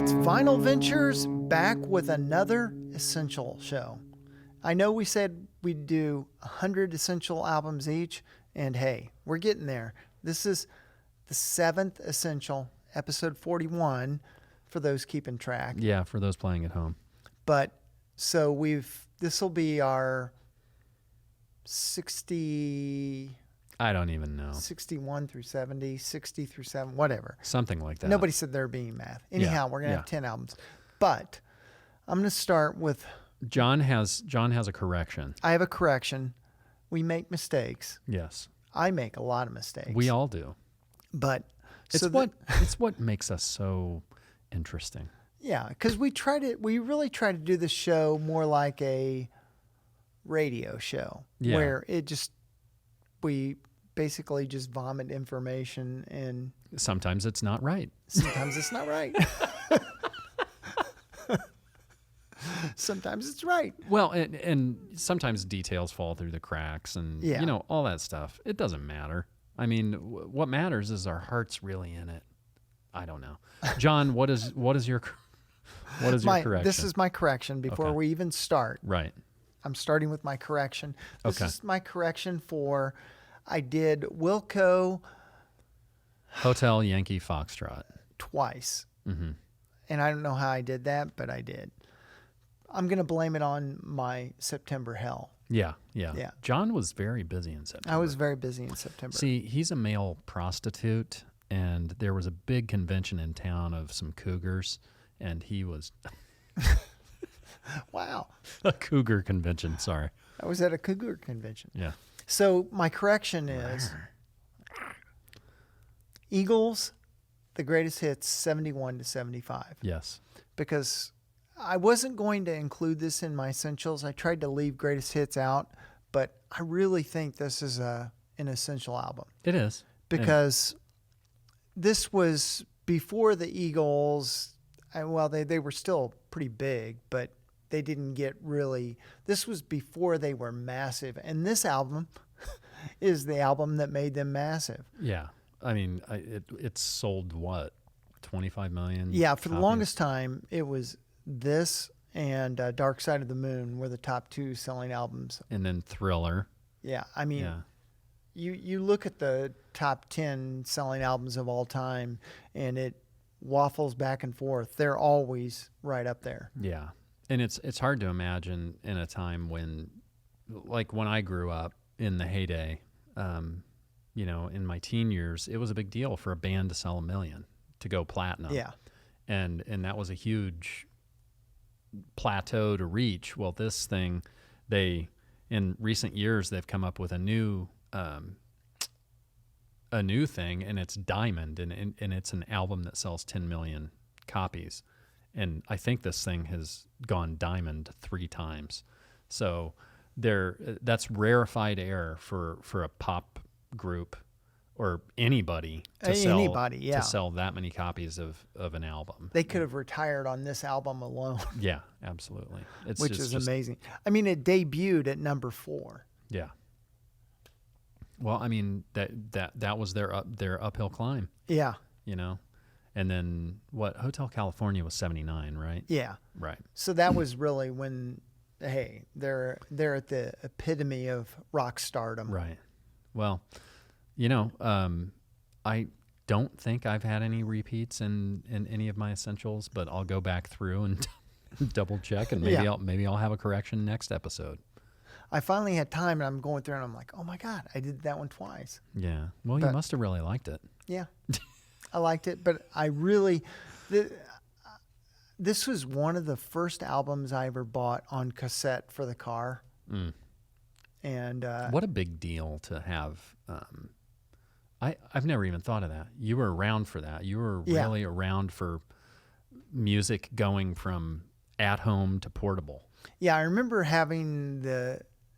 It's Vinyl Ventures back with another essential show. I know we said we'd do 100 essential albums each, and hey, we're getting there. This is the 7th essential, episode 41, for those keeping track. Yeah, for those playing at home. But so this will be our 60. I don't even know. 61 through 70, 60 through 7, whatever. Something like that. Nobody said there being math. Anyhow, we're going to have 10 albums. But I'm going to start with... John has a correction. I have a correction. We make mistakes. Yes. I make a lot of mistakes. We all do. But... It's what makes us so interesting. Yeah, because we really try to do the show more like a radio show. Yeah. Where we basically just vomit information, and sometimes it's not right. Sometimes it's not right. Sometimes it's right. Well, and sometimes details fall through the cracks, and all that stuff. It doesn't matter. I mean, what matters is our heart's really in it. I don't know, John. What is your correction? This is my correction before we even start. Right. I'm starting with my correction. This is my correction for, I did Wilco Hotel Yankee Foxtrot twice. Mm-hmm. And I don't know how I did that, but I did. I'm going to blame it on my September hell. Yeah. John was very busy in September. I was very busy in September. See, he's a male prostitute, and there was a big convention in town of some cougars, and he was... Wow. A cougar convention, sorry. I was at a cougar convention. Yeah. So my correction is Eagles, the greatest hits, 71 to 75. Yes. Because I wasn't going to include this in my essentials. I tried to leave greatest hits out, but I really think this is an essential album. It is. Because this was before the Eagles. Well, they were still pretty big, but they didn't get really... This was before they were massive. And this album is the album that made them massive. Yeah. I mean, it sold what? 25 million? Yeah, for the longest time, it was this and Dark Side of the Moon were the top 2 selling albums. And then Thriller. Yeah, I mean, you look at the top 10 selling albums of all time, and it waffles back and forth. They're always right up there. Yeah. And it's hard to imagine in a time when, like when I grew up in the heyday, in my teen years, it was a big deal for a band to sell 1 million, to go platinum. Yeah. And that was a huge plateau to reach. Well, this thing, in recent years, they've come up with a new thing, and it's Diamond, and it's an album that sells 10 million copies. And I think this thing has gone diamond 3 times. So that's rarefied air for a pop group or anybody to sell that many copies of an album. They could have retired on this album alone. Yeah, absolutely. Which is amazing. I mean, it debuted at number 4. Yeah. Well, I mean, that was their uphill climb. Yeah. And then Hotel California was 79, right? Yeah. Right. So that was really when, they're at the epitome of rock stardom. Right. Well, I don't think I've had any repeats in any of my essentials, but I'll go back through and double check, and maybe I'll have a correction next episode. I finally had time, and I'm going through, and I'm like, oh my God, I did that one twice. Yeah. Well, you must have really liked it. Yeah. I liked it, but I really... This was one of the first albums I ever bought on cassette for the car. Mm. And what a big deal to have. I've never even thought of that. You were around for that. You were really around for music going from at home to portable. Yeah, I remember having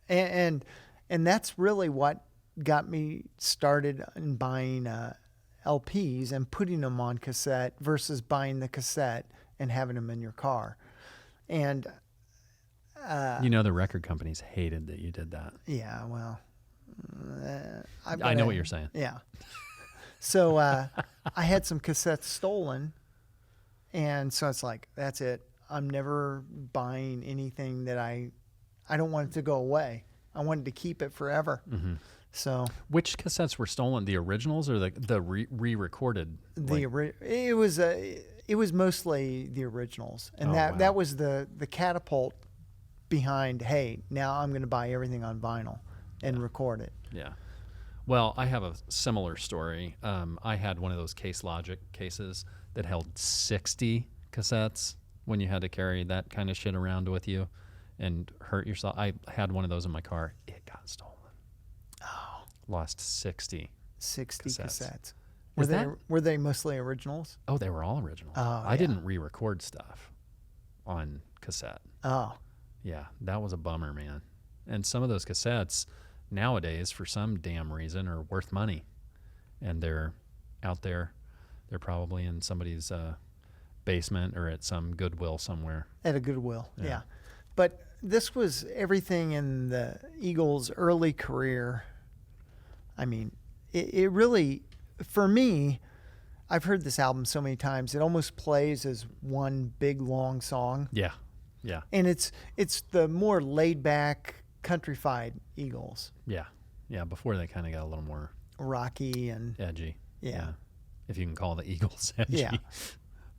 and that's really what got me started in buying LPs and putting them on cassette versus buying the cassette and having them in your car. And the record companies hated that you did that. Yeah, well, I know what you're saying. Yeah. So I had some cassettes stolen And so it's like, that's it. I'm never buying anything that I don't want it to go away. I wanted to keep it forever. Mm-hmm. So Which cassettes were stolen? The originals or the re-recorded? it was mostly the originals, and Oh, wow. that was the catapult behind. Hey, now I'm going to buy everything on vinyl and record it. Yeah. Well, I have a similar story. I had one of those Case Logic cases that held 60 cassettes when you had to carry that kind of shit around with you and hurt yourself. I had one of those in my car. It got stolen. Oh, Lost 60 cassettes. Is Were they mostly originals? Oh, they were all original. Oh, I yeah. didn't re-record stuff on cassette. Oh, Yeah, that was a bummer, man. And some of those cassettes nowadays, for some damn reason, are worth money. And they're out there. They're probably in somebody's basement or at some Goodwill somewhere. at a Goodwill. Yeah. Yeah. But this was everything in the Eagles' early career. I mean, it really, for me, I've heard this album so many times, it almost plays as one big long song. Yeah, yeah, And it's the more laid back, countrified Eagles. yeah, yeah. Before they kind of got a little more Rocky and edgy. Yeah. If you can call the Eagles edgy. Yeah.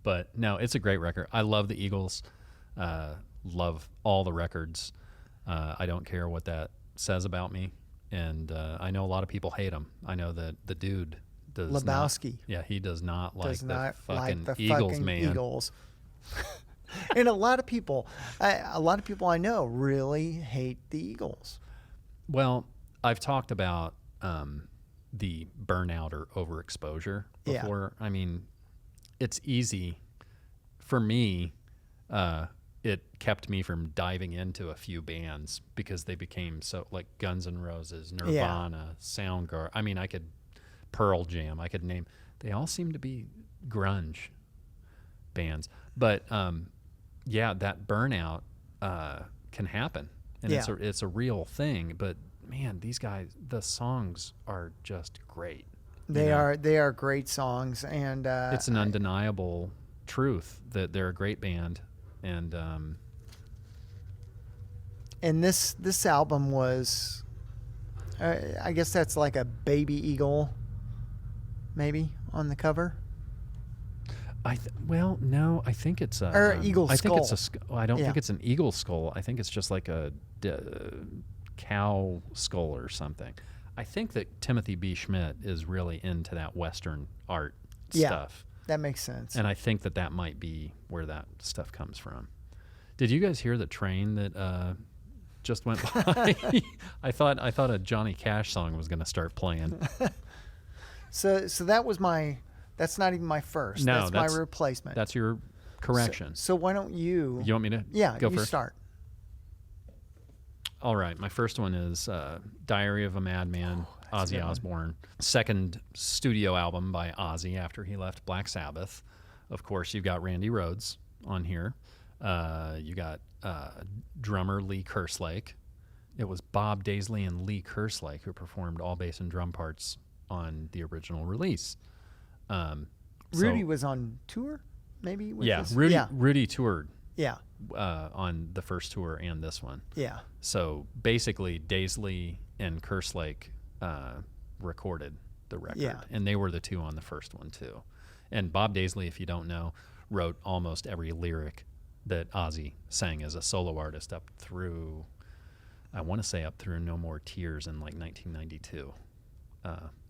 But no, it's a great record. I love the Eagles. Love all the records. I don't care what that says about me. And I know a lot of people hate him. I know that the dude does Lebowski. not. Yeah, he does not like Does the not fucking like the Eagles, fucking man. Eagles. And a lot of people I know really hate the Eagles. Well, I've talked about the burnout or overexposure Yeah. before. I mean, it's easy for me. It kept me from diving into a few bands because they became so, like Guns N' Roses, Nirvana, Soundgarden. I mean, I could Pearl Jam. I could name. They all seem to be grunge bands, but yeah, that burnout can happen, and Yeah. it's a real thing. But man, these guys, the songs are just great. They are great songs, and It's an undeniable truth that they're a great band, and this album was, I guess that's like a baby eagle, maybe on the cover. well, no, I think it's a Or eagle I think it's skull. I don't Yeah. think it's an eagle skull. I think it's just like a cow skull or something. I think that Timothy B. Schmidt is really into that Western art Yeah. stuff. That makes sense. And I think that might be where that stuff comes from. Did you guys hear the train that just went by? I thought a Johnny Cash song was going to start playing. So that was that's not even my first. No, that's my replacement. That's your correction. So why don't you? You want me to Yeah, go you first? start. All right, my first one is Diary of a Madman, that's a Ozzy good one. Osbourne. Second studio album by Ozzy after he left Black Sabbath. Of course, you've got Randy Rhoads on here. You got drummer Lee Kerslake. It was Bob Daisley and Lee Kerslake who performed all bass and drum parts on the original release. Rudy was on tour, maybe. With Yeah, this? Rudy toured Yeah. on the first tour and this one. Yeah. So basically, Daisley and Kerslake recorded the record, Yeah. and they were the two on the first one too. And Bob Daisley, if you don't know, wrote almost every lyric that Ozzy sang as a solo artist up through, I want to say up through No More Tears in like 1992.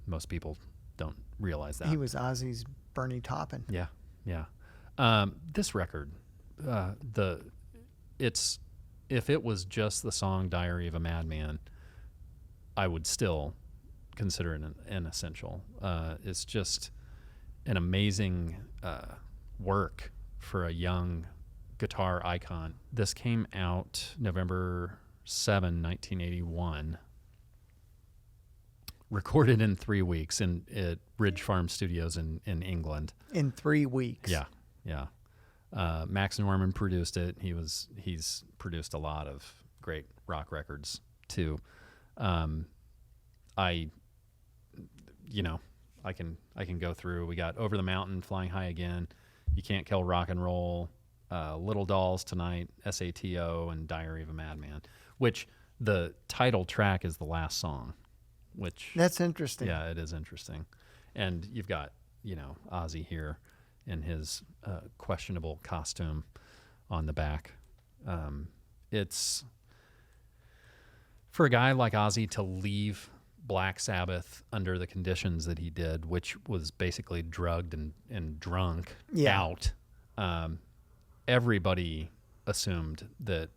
Most people don't realize that. He was Ozzy's Bernie Taupin. Yeah, yeah. This record, if it was just the song "Diary of a Madman," I would still consider it an essential. It's just an amazing work for a young guitar icon. This came out November 7, 1981. Recorded in 3 weeks at Ridge Farm Studios in England. In 3 weeks. Yeah, yeah. Max Norman produced it. He's produced a lot of great rock records too. I can go through. We got Over the Mountain, Flying High Again, You Can't Kill Rock and Roll, Little Dolls Tonight, SATO, and Diary of a Madman, which the title track is the last song, which... That's interesting. Yeah, it is interesting. And you've got, Ozzy here in his questionable costume on the back. It's... For a guy like Ozzy to leave Black Sabbath under the conditions that he did, which was basically drugged and drunk out, everybody assumed that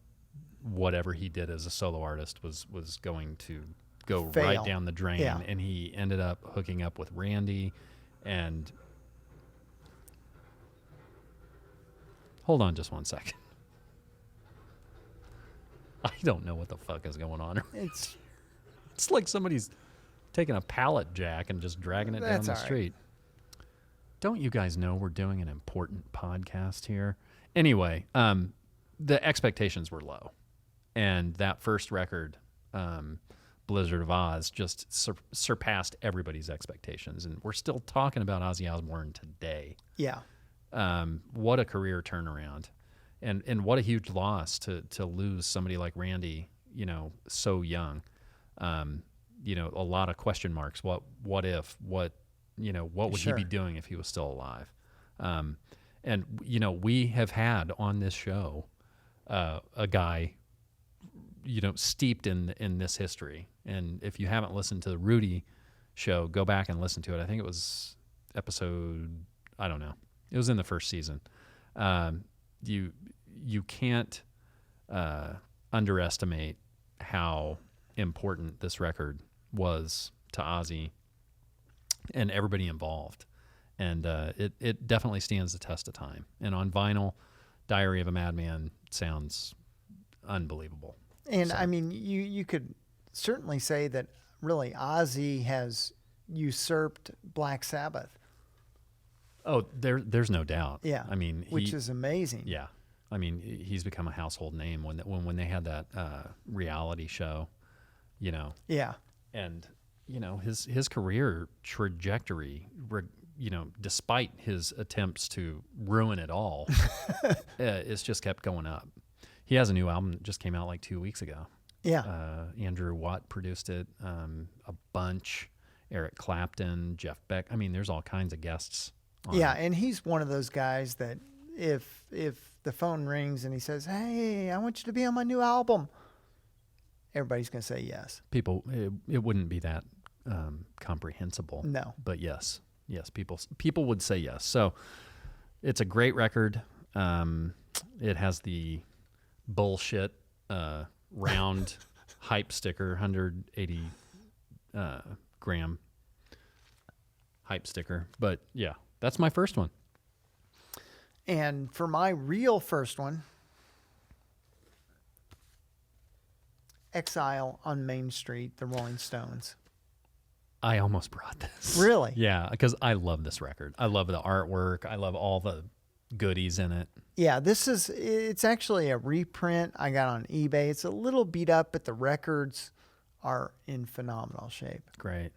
whatever he did as a solo artist was going to go Fail. right down the drain. Yeah. And he ended up hooking up with Randy. And hold on just one second. I don't know what the fuck is going on. It's like somebody's taking a pallet jack and just dragging it down That's the all right. street. Don't you guys know we're doing an important podcast here? Anyway, the expectations were low. And that first record, Blizzard of Oz, just surpassed everybody's expectations. And we're still talking about Ozzy Osbourne today. Yeah. What a career turnaround. And what a huge loss to lose somebody like Randy, so young. A lot of question marks. What if? What would he be doing if he was still alive? And we have had on this show a guy, steeped in this history. And if you haven't listened to the Rudy show, go back and listen to it. I think it was episode, I don't know. It was in the first season. You can't underestimate how important this record was to Ozzy and everybody involved. And it definitely stands the test of time. And on vinyl, Diary of a Madman sounds unbelievable. And I mean, you could certainly say that really Ozzy has usurped Black Sabbath. Oh, there's no doubt. Yeah. I mean, which is amazing. Yeah. I mean, he's become a household name when they had that reality show, Yeah. And his career trajectory, despite his attempts to ruin it all, it's just kept going up. He has a new album that just came out like 2 weeks ago. Yeah. Andrew Watt produced it. A bunch. Eric Clapton, Jeff Beck. I mean, there's all kinds of guests on Yeah, it. and he's one of those guys that if the phone rings and he says, "Hey, I want you to be on my new album," everybody's going to say yes. People, it wouldn't be that comprehensible. No. But yes, people would say yes. So it's a great record. It has the bullshit round hype sticker, 180 gram hype sticker. But yeah, that's my first one. And for my real first one, Exile on Main Street, the Rolling Stones. I almost brought this. Really? Yeah, because I love this record. I love the artwork. I love all the goodies in it. Yeah, it's actually a reprint I got on eBay. It's a little beat up, but the records are in phenomenal shape. Great.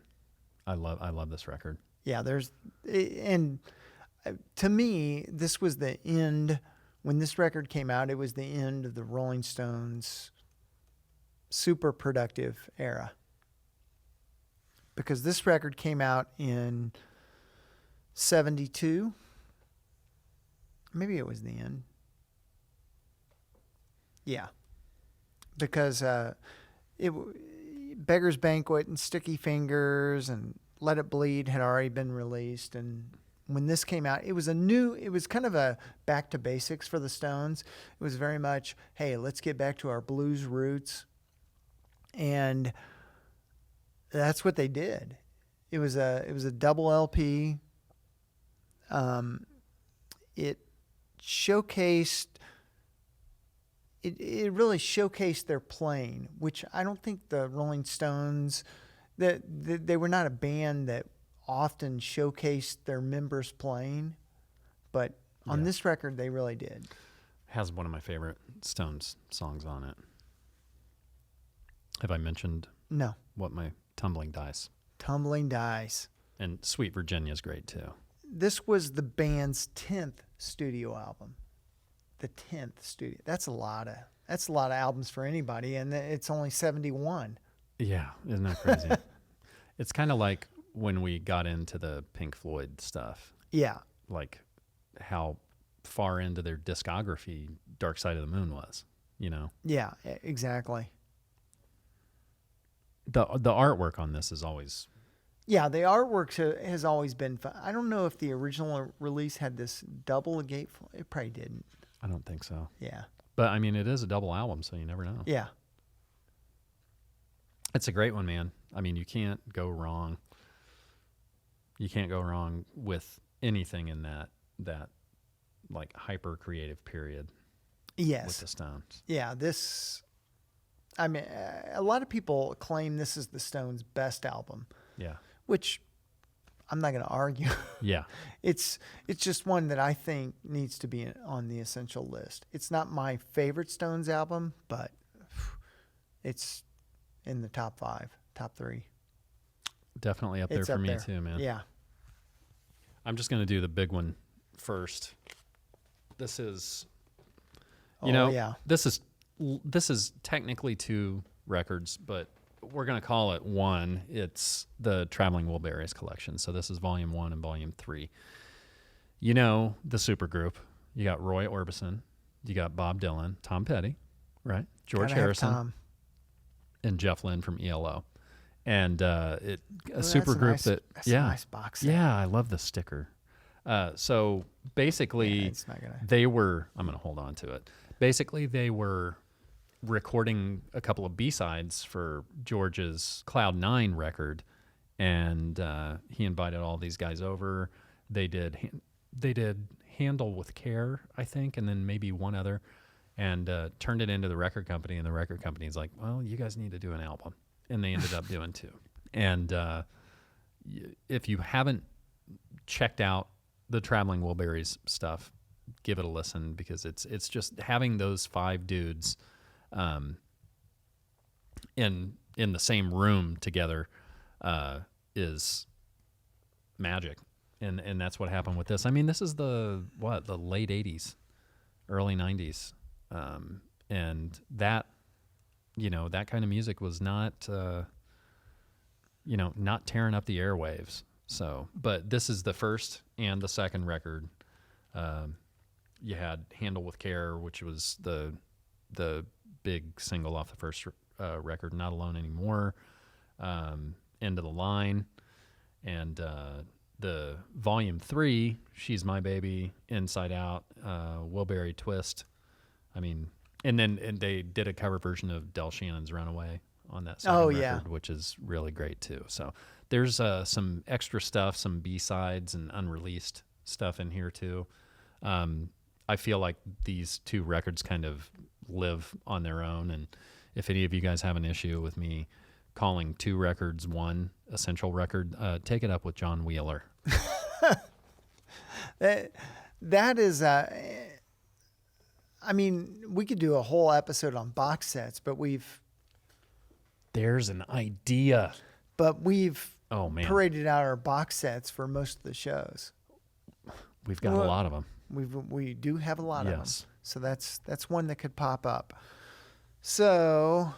I love this record. Yeah, and to me, this was the end. When this record came out, it was the end of the Rolling Stones' super productive era. Because this record came out in 72. Maybe it was the end. Yeah. Because Beggar's Banquet and Sticky Fingers and Let It Bleed had already been released. And when this came out, it was kind of a back to basics for the Stones. It was very much, hey, let's get back to our blues roots. And that's what they did. It was a double LP. It showcased. It really showcased their playing, which I don't think the Rolling Stones, that they were not a band that often showcased their members playing, but on this record they really did. Has one of my favorite Stones songs on it. Have I mentioned No. what my Tumbling Dice? Tumbling Dice. And Sweet Virginia's great too. this was the band's 10th studio album. The 10th studio. That's a lot of albums for anybody, and it's only 71. Yeah, isn't that crazy? It's kind of like when we got into the Pink Floyd stuff. Yeah. Like how far into their discography Dark Side of the Moon was, you know? Yeah, exactly. The artwork on this is always... Yeah, the artwork has always been fun. I don't know if the original release had this double gatefold. It probably didn't. I don't think so. Yeah. But, I mean, it is a double album, so you never know. Yeah. It's a great one, man. I mean, you can't go wrong. You can't go wrong with anything in that like hyper creative period. Yes. With the Stones. Yeah, I mean, a lot of people claim this is the Stones' best album. Yeah. Which I'm not going to argue. Yeah. It's just one that I think needs to be on the essential list. It's not my favorite Stones album, but it's in the top 5, top 3. Definitely up there It's for up me there. too, man. Yeah. I'm just going to do the big one first. This is, yeah. this is technically 2 records, but we're going to call it 1. It's the Traveling Wilburys collection. So this is volume 1 and volume 3. You know, the supergroup. You got Roy Orbison. You got Bob Dylan, Tom Petty, right? George Gotta have Harrison, Tom. and Jeff Lynne from ELO. And a That's supergroup that's a nice box set. Yeah, I love the sticker. So basically, Yeah, it's not gonna... they were, I'm going to hold on to it. Basically, they were recording a couple of B-sides for George's Cloud 9 record, and he invited all these guys over. They did Handle with Care, I think, and then maybe one other, and turned it into the record company, and the record company's like, well, you guys need to do an album. And they ended up doing 2. And if you haven't checked out the Traveling Wilburys stuff, give it a listen, because it's just having those 5 dudes in the same room together is magic. And that's what happened with this. I mean, this is the late 80s, early 90s. And that, that kind of music was not, not tearing up the airwaves. So, but this is the first and the second record. You had Handle with Care, which was the big single off the first record, Not Alone Anymore, End of the Line, and the volume 3, She's My Baby, Inside Out, Wilbury Twist. I mean, and they did a cover version of Del Shannon's Runaway on that second record, which is really great too. So there's some extra stuff, some B-sides and unreleased stuff in here too. I feel like these 2 records kind of live on their own, and if any of you guys have an issue with me calling 2 records 1 essential record, take it up with John Wheeler. That is... I mean, we could do a whole episode on box sets, but There's an idea. Oh, man, paraded out our box sets for most of the shows. We've got a lot of them. We do have a lot of them. Yes. So that's one that could pop up. So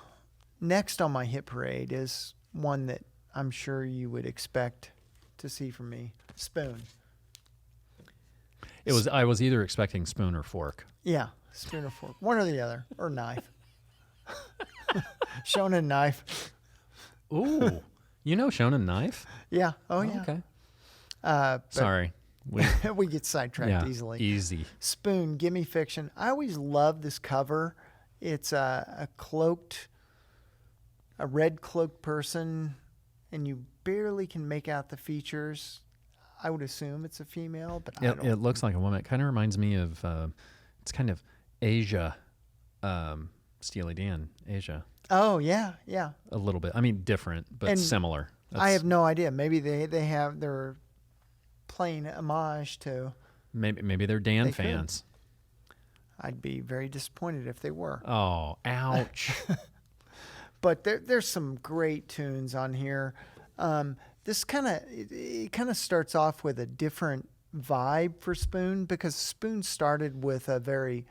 next on my hit parade is one that I'm sure you would expect to see from me. Spoon. I was either expecting spoon or fork. Yeah, spoon or fork. One or the other. Or knife. Shonen knife. Ooh. You know Shonen Knife? Yeah. Oh, yeah. Okay. Sorry. We get sidetracked easily. Easy. Spoon, Gimme Fiction. I always love this cover. It's a red cloaked person, and you barely can make out the features. I would assume it's a female, but I don't. It looks like a woman. It kind of reminds me of, it's kind of Asia, Steely Dan, Asia. Oh, yeah, yeah. A little bit. I mean, different, but similar. I have no idea. Maybe they're playing homage to. Maybe they're Dan fans. I'd be very disappointed if they were. Oh, ouch. But there's some great tunes on here. This kind of starts off with a different vibe for Spoon, because Spoon started with a very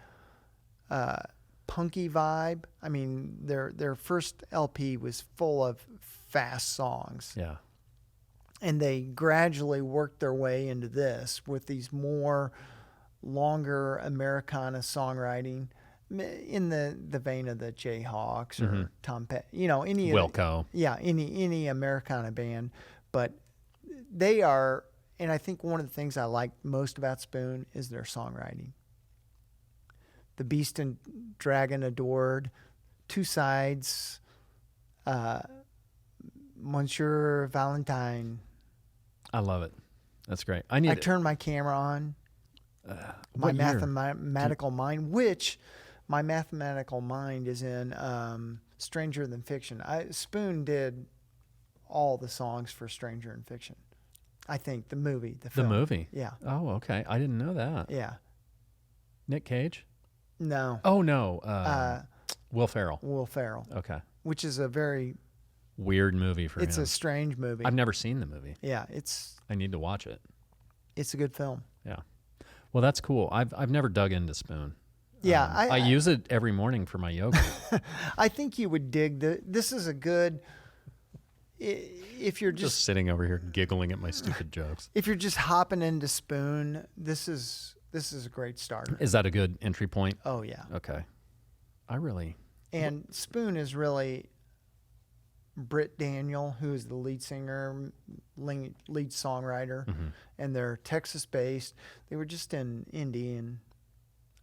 punky vibe. I mean, their first LP was full of fast songs. Yeah. And they gradually worked their way into this with these more longer Americana songwriting in the vein of the Jayhawks or Tom Petty, any Wilco. Any Americana band. But they are, and I think one of the things I like most about Spoon is their songwriting. The Beast and Dragon Adored, Two Sides, Monsieur Valentine. I love it. That's great. I turned my camera on. My mathematical mind, which my mathematical mind is in Stranger Than Fiction. Spoon did all the songs for Stranger Than Fiction. I think the movie, the film. The movie? Yeah. Oh, okay. I didn't know that. Yeah. Nick Cage? No. Oh, no. Will Ferrell. Will Ferrell. Okay. Which is a very weird movie for him. It's a strange movie. I've never seen the movie. Yeah, I need to watch it. It's a good film. Yeah. Well, that's cool. I've never dug into Spoon. Yeah, I use it every morning for my yoga. I think you would dig this is a good if you're just sitting over here giggling at my stupid jokes. If you're just hopping into Spoon, this is a great starter. Is that a good entry point? Oh yeah. Okay. And Spoon is really Britt Daniel, who is the lead singer, lead songwriter, and they're Texas-based. They were just in Indy, and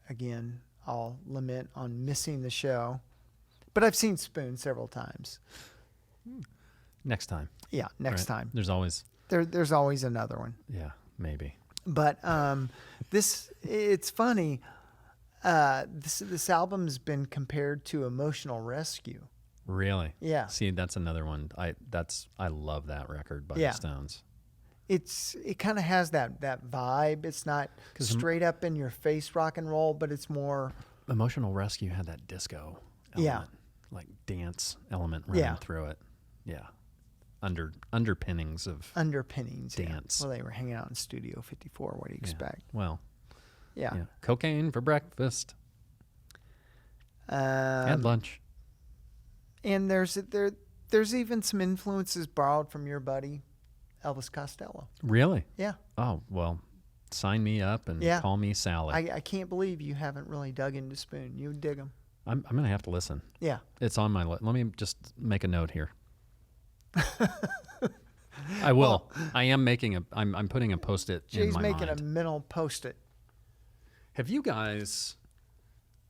again, I'll lament on missing the show. But I've seen Spoon several times. Next time. Yeah, next time. There's always another one. Yeah, maybe. But it's funny. This album's been compared to Emotional Rescue. Really? Yeah. See, that's another one. I love that record by the Stones. It kind of has that vibe. It's not straight up in your face rock and roll, but it's more. Emotional Rescue had that disco element, like dance element running through it. Yeah. Underpinnings of dance. Yeah. Well, they were hanging out in Studio 54. What do you expect? Well. Yeah. Cocaine for breakfast. And lunch. And there's even some influences borrowed from your buddy Elvis Costello. Really? Yeah. Oh, well, sign me up and call me Sally. I can't believe you haven't really dug into Spoon. You would dig them. I'm going to have to listen. Yeah. It's on my list. Let me just make a note here. I will. I am making I'm putting a Post-it in my mind. Jay's making a mental Post-it. Have you guys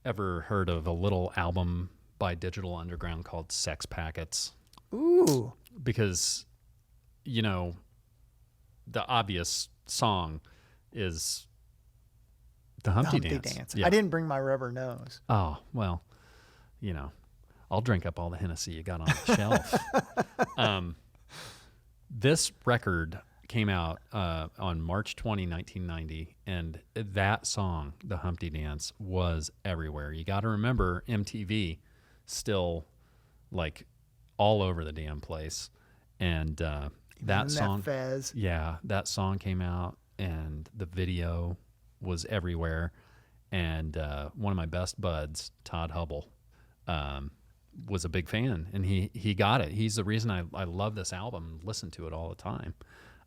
ever heard of a little album by Digital Underground called Sex Packets? Ooh. Because, the obvious song is the Humpty Dance. Yeah. I didn't bring my rubber nose. Oh, well, I'll drink up all the Hennessy you got on the shelf. This record came out on March 20, 1990, and that song, The Humpty Dance, was everywhere. You got to remember MTV still like all over the damn place. And that song, that song came out, and the video was everywhere. And one of my best buds, Todd Hubble, was a big fan, and he got it. He's the reason I love this album, listen to it all the time.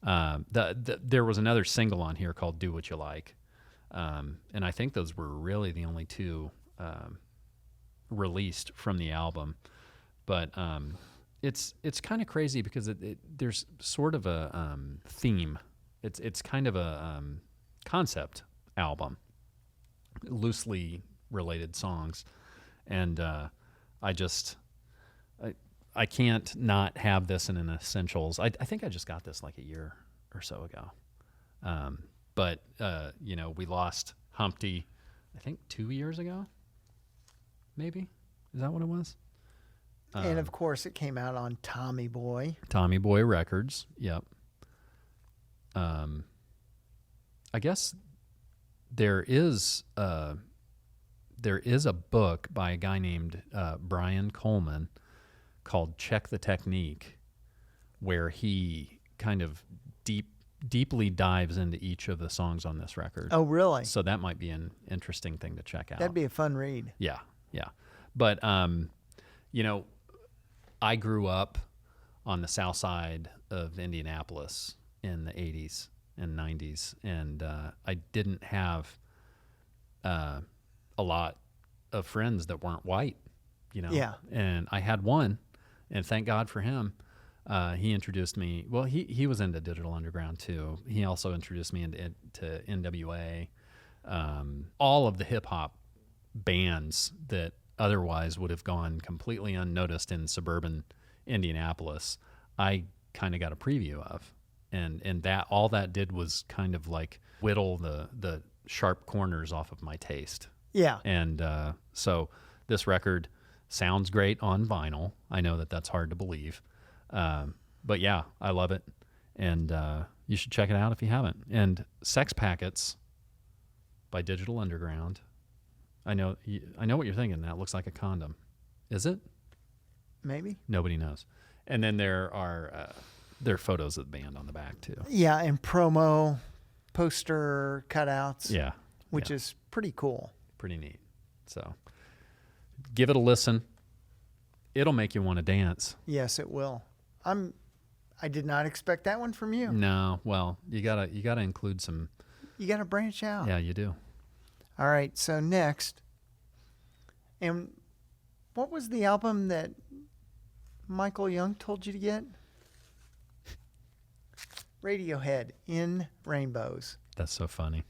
There was another single on here called Do What You Like. And I think those were really the only two released from the album. But it's kind of crazy because there's sort of a theme. It's kind of a concept album, loosely related songs. And I can't not have this in an essentials. I think I just got this like a year or so ago. But we lost Humpty, I think 2 years ago, maybe. Is that what it was? And of course it came out on Tommy Boy. Tommy Boy Records. Yep. I guess there is a book by a guy named Brian Coleman called Check the Technique, where he kind of deep deeply dives into each of the songs on this record. Oh, really? So that might be an interesting thing to check out. That'd be a fun read. Yeah, yeah. But, you know, I grew up on the south side of Indianapolis in the 80s and 90s, and I didn't have a lot of friends that weren't white, you know. Yeah. And I had one, and thank God for him. He introduced me. Well, he was into Digital Underground too. He also introduced me into NWA, all of the hip hop bands that otherwise would have gone completely unnoticed in suburban Indianapolis. I kind of got a preview of, and that all that did was kind of like whittle the sharp corners off of my taste. Yeah. And so this record sounds great on vinyl. I know that that's hard to believe. But yeah, I love it. And you should check it out if you haven't. And Sex Packets by Digital Underground. I know what you're thinking. That looks like a condom. Is it? Maybe. Nobody knows. And then there are photos of the band on the back too. Yeah, and promo poster cutouts. Yeah. Which is pretty cool. Pretty neat. So give it a listen. It'll make you want to dance. Yes, it will. I did not expect that one from you. No, well, you gotta include some. You gotta branch out. Yeah, you do. All right, so next, and what was the album that Michael Young told you to get? Radiohead, In Rainbows. That's so funny.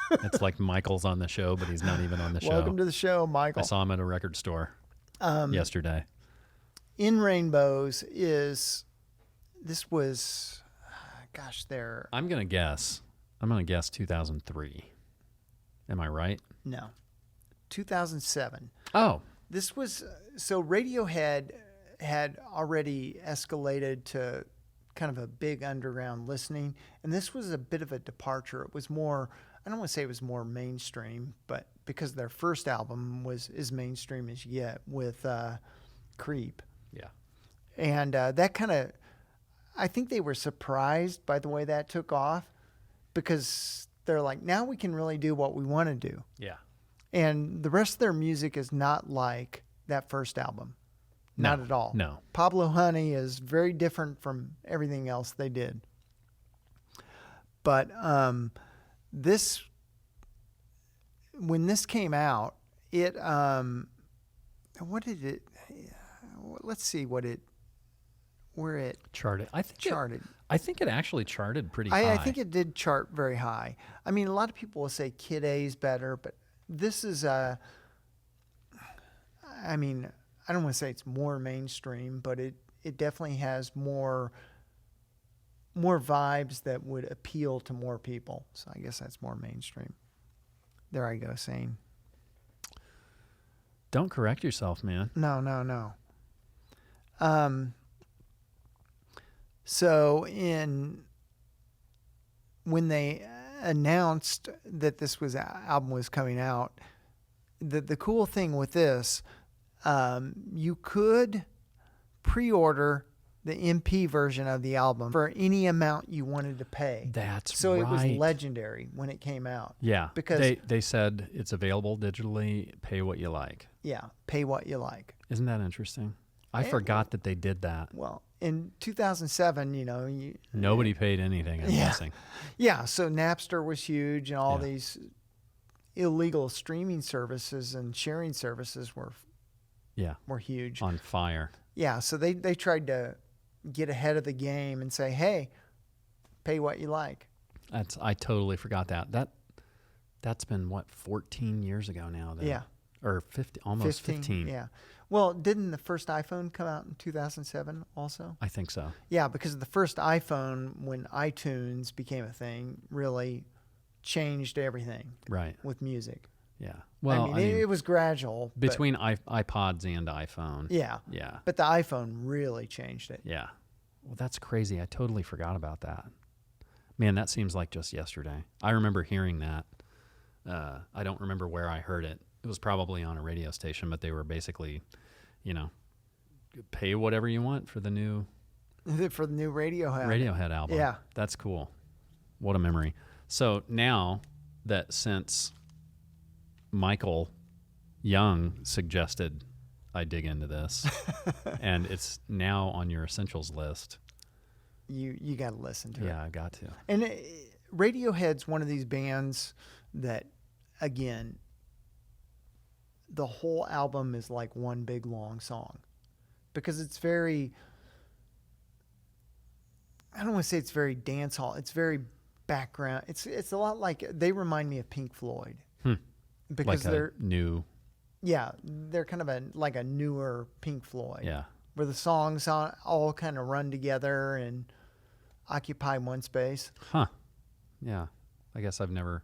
It's like Michael's on the show, but he's not even on the show. Welcome to the show, Michael. I saw him at a record store yesterday. In Rainbows was, I'm going to guess 2003. Am I right? No, 2007. Oh. This was, so Radiohead had already escalated to kind of a big underground listening, and this was a bit of a departure. It was more, I don't want to say it was more mainstream, but because their first album was as mainstream as you get with Creep. Yeah. And that kind of, I think they were surprised by the way that took off, because they're like, now we can really do what we want to do. Yeah. And the rest of their music is not like that first album. Not at all. No. Pablo Honey is very different from everything else they did. But when this came out, it what did it? Let's see where it charted. I think charted. I think it actually charted pretty high. I think it did chart very high. I mean, a lot of people will say Kid A is better, but this is I mean, I don't want to say it's more mainstream, but it definitely has more vibes that would appeal to more people. So I guess that's more mainstream. There I go saying. Don't correct yourself, man. No. So when they announced that this album was coming out, the cool thing with this, you could pre-order the MP version of the album for any amount you wanted to pay. That's so right. It was legendary when it came out. Yeah, because they said it's available digitally. Pay what you like. Yeah, pay what you like. Isn't that interesting? I forgot that they did that. Well, in 2007, nobody paid anything. I'm guessing. Yeah, so Napster was huge, and all these illegal streaming services and sharing services were huge. On fire. Yeah, so they tried to get ahead of the game and say, hey, pay what you like. I totally forgot that. That's been 14 years ago now. Yeah. Or 50, almost 15. Yeah. Well, didn't the first iPhone come out in 2007 also? I think so. Yeah, because the first iPhone, when iTunes became a thing, really changed everything. Right. With music. Yeah. Well, I mean, it was gradual. Between iPods and iPhone. Yeah. Yeah. But the iPhone really changed it. Yeah. Well, that's crazy. I totally forgot about that. Man, that seems like just yesterday. I remember hearing that. I don't remember where I heard it. It was probably on a radio station, but they were basically, pay whatever you want for the new Radiohead album. Yeah. That's cool. what a memory. So now that since Michael Young suggested I dig into this, and it's now on your essentials list. You got to listen to it. Yeah, I got to. And Radiohead's one of these bands that, again, the whole album is like one big long song because it's very, I don't want to say it's very dance hall. It's very background. It's a lot like, they remind me of Pink Floyd because like they're new. Yeah, they're kind of like a newer Pink Floyd. Yeah. Where the songs all kind of run together and occupy one space. Huh. Yeah. I guess I've never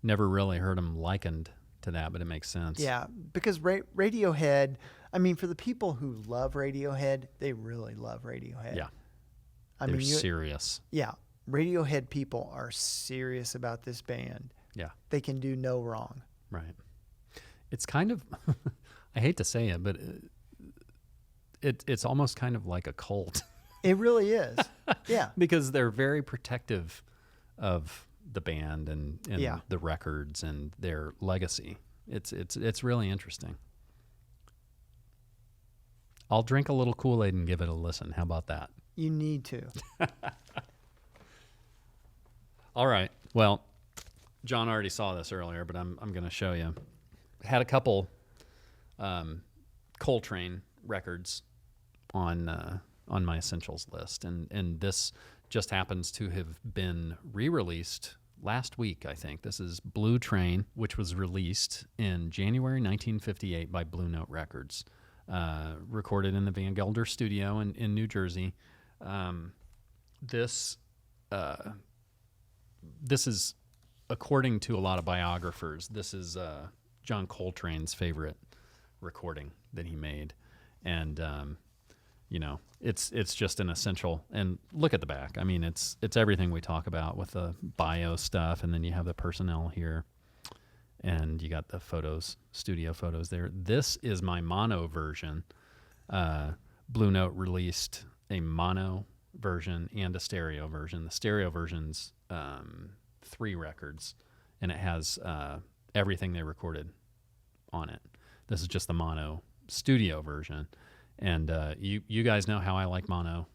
really heard them likened to that, but it makes sense. Yeah, because Radiohead, I mean, for the people who love Radiohead, they really love Radiohead. Yeah. They're serious. Yeah. Radiohead people are serious about this band. Yeah. They can do no wrong. Right. It's kind of, I hate to say it, but it's almost kind of like a cult. It really is. Yeah. Because they're very protective of the band and Yeah. the records and their legacy. It's really interesting. I'll drink a little Kool-Aid and give it a listen. How about that? You need to. All right. Well, John already saw this earlier, but I'm going to show you. Had a couple Coltrane records on my essentials list, and this just happens to have been re-released last week, I think. This is Blue Train, which was released in January 1958 by Blue Note Records, recorded in the Van Gelder studio in New Jersey. This is, according to a lot of biographers, this is John Coltrane's favorite recording that he made, and it's just an essential. And look at the back. I mean, it's everything we talk about with the bio stuff, and then you have the personnel here, and you got the photos, studio photos there. This is my mono version. Blue Note released a mono version and a stereo version. The stereo version's 3 records, and it has everything they recorded on it. This is just the mono studio version. And you guys know how I like mono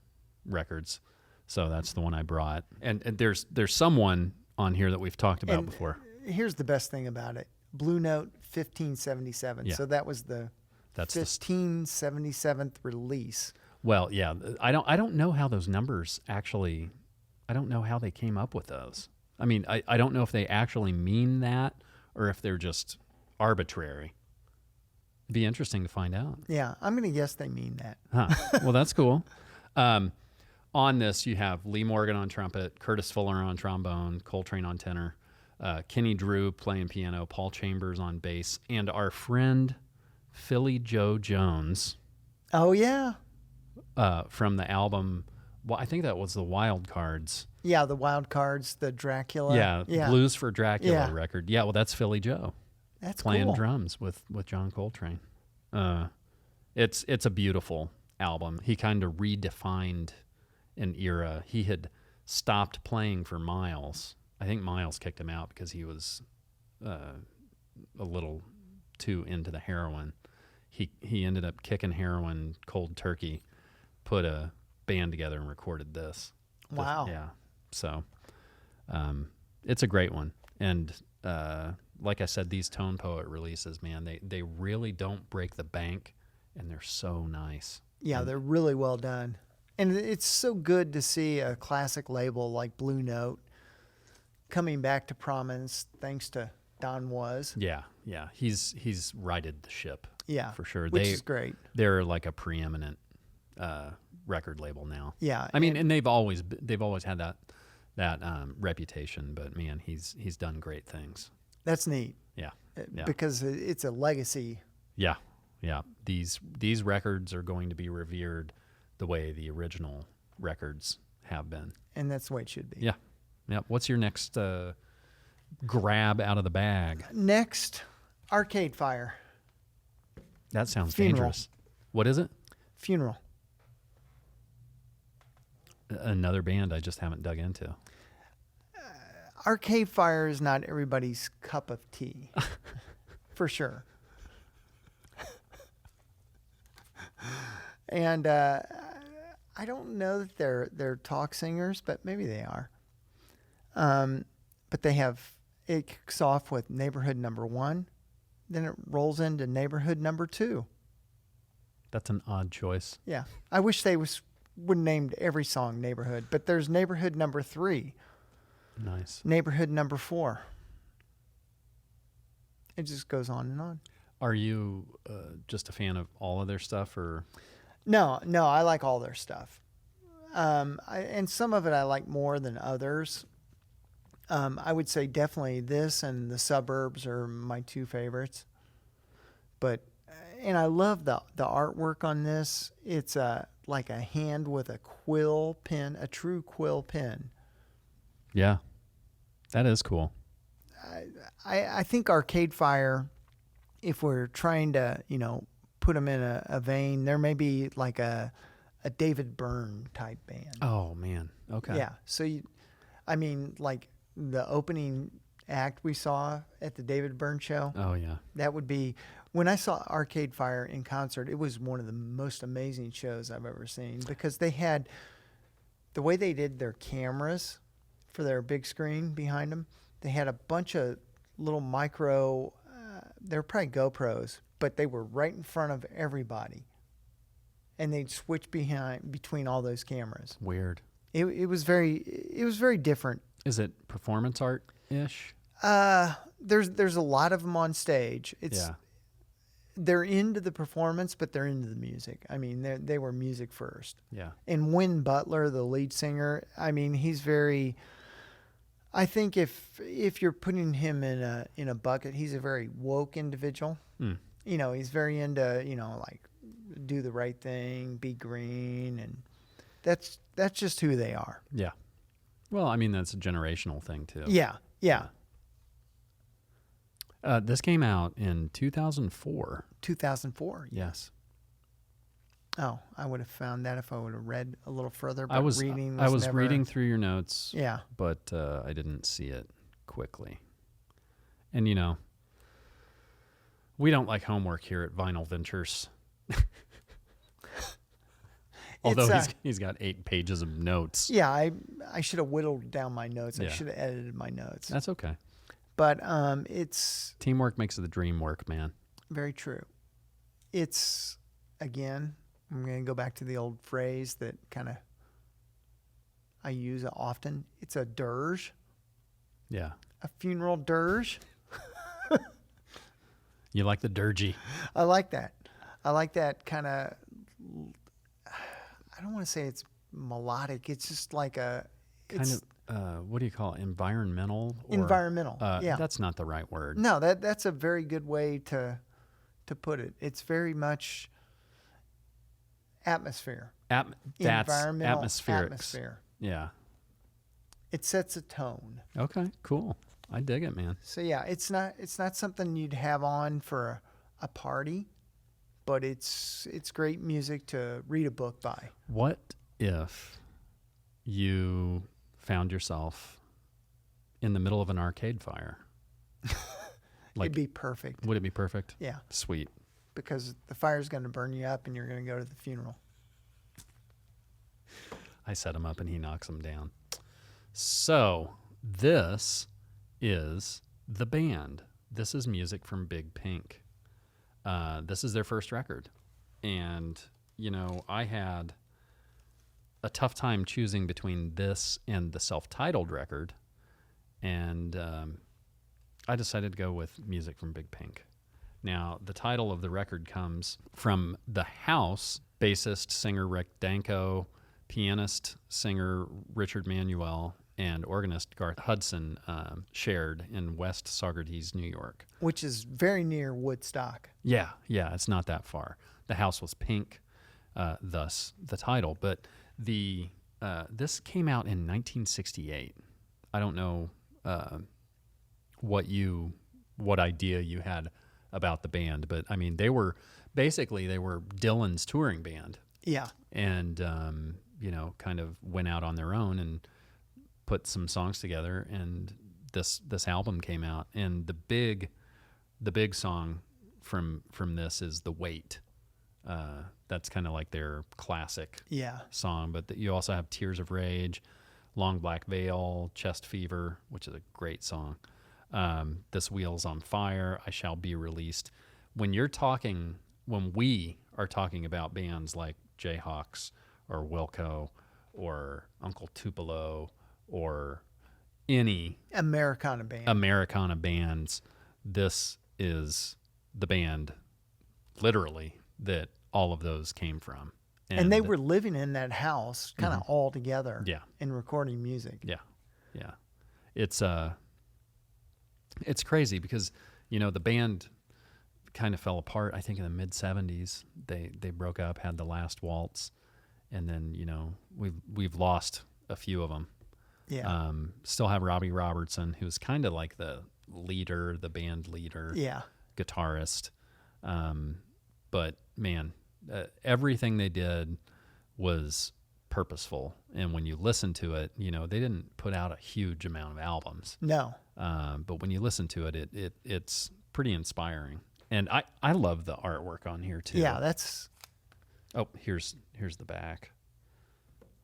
records, so that's the one I brought. And there's someone on here that we've talked about before. Here's the best thing about it: Blue Note 1577. Yeah. So that was the 1577th release. Well, yeah, I don't know how those numbers actually. I don't know how they came up with those. I mean, I don't know if they actually mean that or if they're just arbitrary. It'd be interesting to find out. Yeah, I'm going to guess they mean that. Huh. Well, that's cool. On this, you have Lee Morgan on trumpet, Curtis Fuller on trombone, Coltrane on tenor, Kenny Drew playing piano, Paul Chambers on bass, and our friend Philly Joe Jones. Oh, yeah. From the album, well, I think that was the Wild Cards. Yeah, the Wild Cards, the Dracula. Yeah. Blues for Dracula Yeah. record. Yeah, well, that's Philly Joe. That's playing cool. drums with John Coltrane. It's a beautiful album. He kind of redefined an era. He had stopped playing for Miles. I think Miles kicked him out because he was a little too into the heroin. He ended up kicking heroin cold turkey, put a band together and recorded this. Wow. Yeah. So it's a great one. And like I said, these Tone Poet releases, man, they really don't break the bank, and they're so nice. Yeah, they're really well done. And it's so good to see a classic label like Blue Note coming back to prominence thanks to Don Was. Yeah. He's righted the ship. Yeah, for sure. Which is great. They're like a preeminent record label now. Yeah. I mean, and they've always had that reputation, but man, he's done great things. That's neat. Yeah. Because it's a legacy. Yeah. These records are going to be revered the way the original records have been. And that's the way it should be. Yeah. What's your next grab out of the bag? Next, Arcade Fire. That sounds Funeral. dangerous. What is it? Funeral. Another band I just haven't dug into. Arcade Fire is not everybody's cup of tea, for sure. And I don't know that they're talk singers, but maybe they are. But it kicks off with Neighborhood Number 1, then it rolls into Neighborhood Number 2. That's an odd choice. Yeah, I wish they would named every song Neighborhood, but there's Neighborhood Number 3, Nice. Neighborhood Number 4. It just goes on and on. Are you just a fan of all of their stuff, or? No, I like all their stuff. And some of it I like more than others. I would say definitely this and The Suburbs are my two favorites. And I love the artwork on this. It's like a hand with a quill pen, a true quill pen. Yeah, that is cool. I think Arcade Fire, if we're trying to, put them in a vein, there may be like a David Byrne type band. Oh man, okay. Yeah. So like the opening act we saw at the David Byrne show. Oh yeah. That would be, when I saw Arcade Fire in concert, it was one of the most amazing shows I've ever seen, because they had the way they did their cameras for their big screen behind them. They had a bunch of little micro, they're probably GoPros, but they were right in front of everybody. And they'd switch between all those cameras. Weird. It was very different. Is it performance art ish? There's a lot of them on stage. Yeah. They're into the performance, but they're into the music. I mean, they were music first. Yeah. And Win Butler, the lead singer, I mean, he's very. I think if you're putting him in a bucket, he's a very woke individual. Mm. He's very into like do the right thing, be green, and that's just who they are. Yeah. Well, I mean, that's a generational thing too. Yeah. This came out in 2004. 2004. Yes. Oh, I would have found that if I would have read a little further. But I was never... reading through your notes. Yeah. But I didn't see it quickly. And we don't like homework here at Vinyl Ventures. Although he's got 8 pages of notes. Yeah, I should have whittled down my notes. Yeah. I should have edited my notes. That's okay. But it's teamwork makes the dream work, man. Very true. It's, again, I'm going to go back to the old phrase that kind of I use often. It's a dirge. Yeah. A funeral dirge. You like the dirgy. I like that. I like that kind of, I don't want to say it's melodic. It's just like what do you call it? Environmental? Environmental, yeah. That's not the right word. No, that's a very good way to put it. It's very much atmosphere. That's environmental atmospherics. Atmosphere. Yeah. It sets a tone. Okay, cool. I dig it, man. So yeah, it's not something you'd have on for a party, but it's great music to read a book by. What if you found yourself in the middle of an arcade fire? It'd be perfect. Would it be perfect? Yeah. Sweet. Because the fire's going to burn you up and you're going to go to the funeral. I set him up and he knocks him down. So this is the band. This is music from Big Pink. This is their first record. And, I had a tough time choosing between this and the self-titled record. And I decided to go with music from Big Pink. Now, the title of the record comes from The House, bassist, singer Rick Danko, pianist, singer Richard Manuel, and organist Garth Hudson shared in West Saugerties, New York. Which is very near Woodstock. Yeah, it's not that far. The house was pink, thus the title. But this came out in 1968. I don't know what idea you had about the band, but I mean they were Dylan's touring band. Yeah, and kind of went out on their own and put some songs together, and this album came out, and the big song from this is "The Weight." That's kind of like their classic song. But you also have "Tears of Rage," "Long Black Veil," "Chest Fever," which is a great song. "This Wheel's on Fire," "I Shall Be Released." When we are talking about bands like Jayhawks or Wilco or Uncle Tupelo or any Americana bands, this is the band literally that all of those came from. And they were living in that house kind of all together and recording music. Yeah. It's crazy because, the band kind of fell apart, I think, in the mid 70s. They broke up, had the last waltz, and then, we've lost a few of them. Yeah. Still have Robbie Robertson, who's kind of like the leader, the band leader, guitarist. But man, everything they did was purposeful. And when you listen to it, they didn't put out a huge amount of albums. No. But when you listen to it, it's pretty inspiring. And I love the artwork on here too. Yeah, that's. Oh, here's the back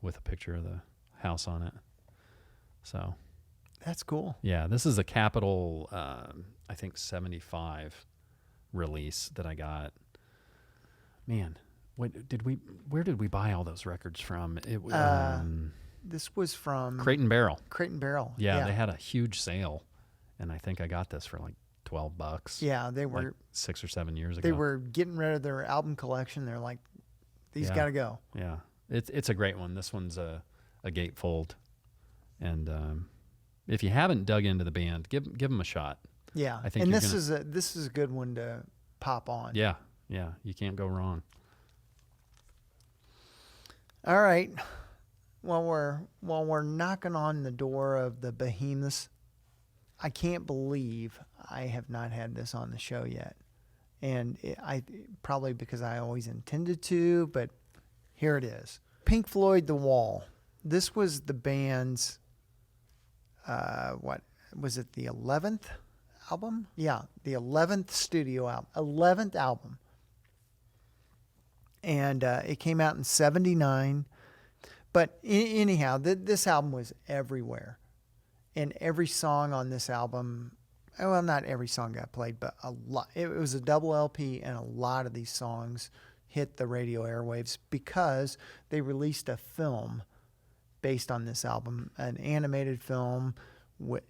with a picture of the house on it. So. That's cool. Yeah, this is a Capitol, I think 75 release that I got. Man, where did we buy all those records from? This was from Crate and Barrel. Crate and Barrel. Yeah, they had a huge sale, and I think I got this for like $12. Yeah, they were like 6 or 7 years ago. They were getting rid of their album collection. They're like, these got to go. Yeah, it's a great one. This one's a gatefold, and if you haven't dug into the band, give them a shot. Yeah, I think. And this is a good one to pop on. Yeah, you can't go wrong. All right. While we're knocking on the door of the behemoths, I can't believe I have not had this on the show yet, and I probably because I always intended to, but here it is. Pink Floyd, The Wall. This was the band's. What was it? The 11th album? Yeah, the 11th studio album, 11th album, and it came out in '79. But anyhow, this album was everywhere. And every song on this album, well, not every song got played, but a lot. It was a double LP, and a lot of these songs hit the radio airwaves because they released a film based on this album, an animated film.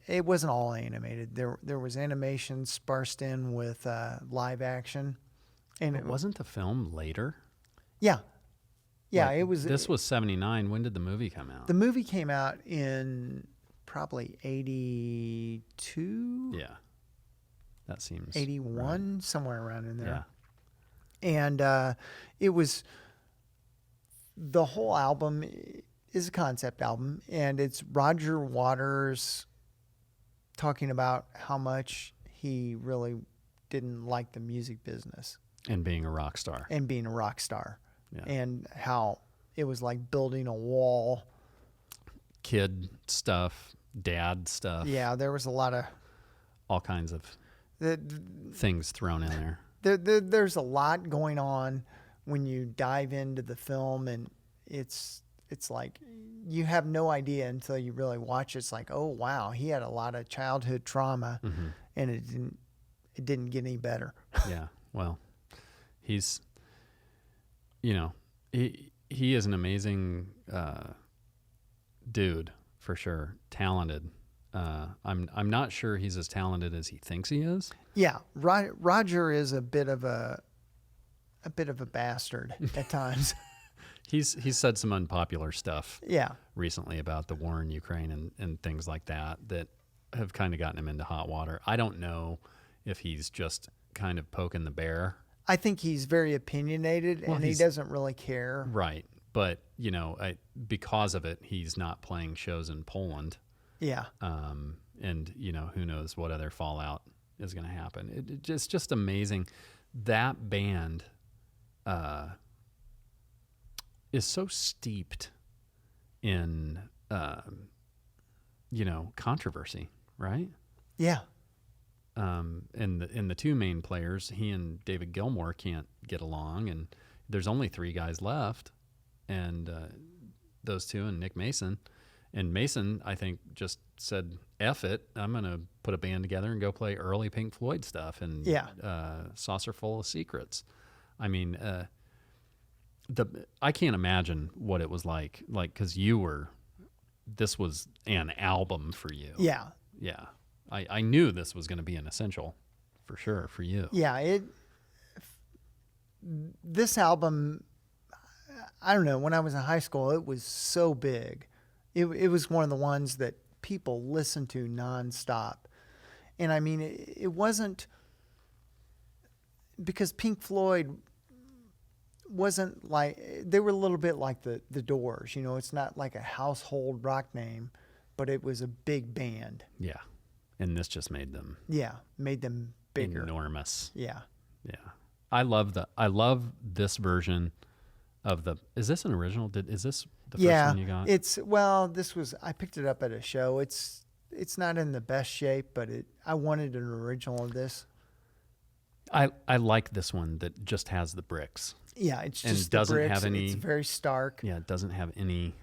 It wasn't all animated. There was animation sparsed in with live action. And it wasn't the film later? Yeah. Yeah, like, it was. This was '79. When did the movie come out? The movie came out in probably '82. Yeah, that seems '81, right. Somewhere around in there. Yeah, and it was. The whole album is a concept album, and it's Roger Waters talking about how much he really didn't like the music business and being a rock star. Yeah. And how it was like building a wall. Kid stuff, dad stuff. Yeah, there was a lot of... all kinds of things thrown in there. There's a lot going on when you dive into the film, and it's like you have no idea until you really watch it. It's like, oh, wow, he had a lot of childhood trauma, and it didn't get any better. Yeah, well, he's... he is an amazing dude for sure. Talented. I'm not sure he's as talented as he thinks he is. Yeah, Roger is a bit of a bastard at times. He's said some unpopular stuff. Yeah. Recently about the war in Ukraine and things like that have kind of gotten him into hot water. I don't know if he's just kind of poking the bear. I think he's very opinionated, and he doesn't really care. Right. But, because of it, he's not playing shows in Poland. Yeah. And, who knows what other fallout is going to happen. It's just amazing. That band is so steeped in, controversy. right? Yeah. And the two main players, he and David Gilmour, can't get along, and there's only three guys left, and those two and Nick Mason. And Mason, I think, just said, F it, I'm going to put a band together and go play early Pink Floyd stuff and Saucer Full of Secrets. I mean, I can't imagine what it was like, because this was an album for you. Yeah. Yeah. I knew this was going to be an essential for sure for you. Yeah. This album, I don't know, when I was in high school, it was so big. It was one of the ones that people listened to nonstop. And I mean, it wasn't because Pink Floyd wasn't like, they were a little bit like the Doors. You know, it's not like a household rock name, but it was a big band. Yeah. And this just made them made them bigger. Enormous. Yeah. Yeah. I love this version of is this an original? Is this the first one you got? I picked it up at a show. It's not in the best shape, but I wanted an original of this. I like this one that just has the bricks. Yeah, it's just and doesn't the bricks. have any. It's very stark. Yeah, it doesn't have any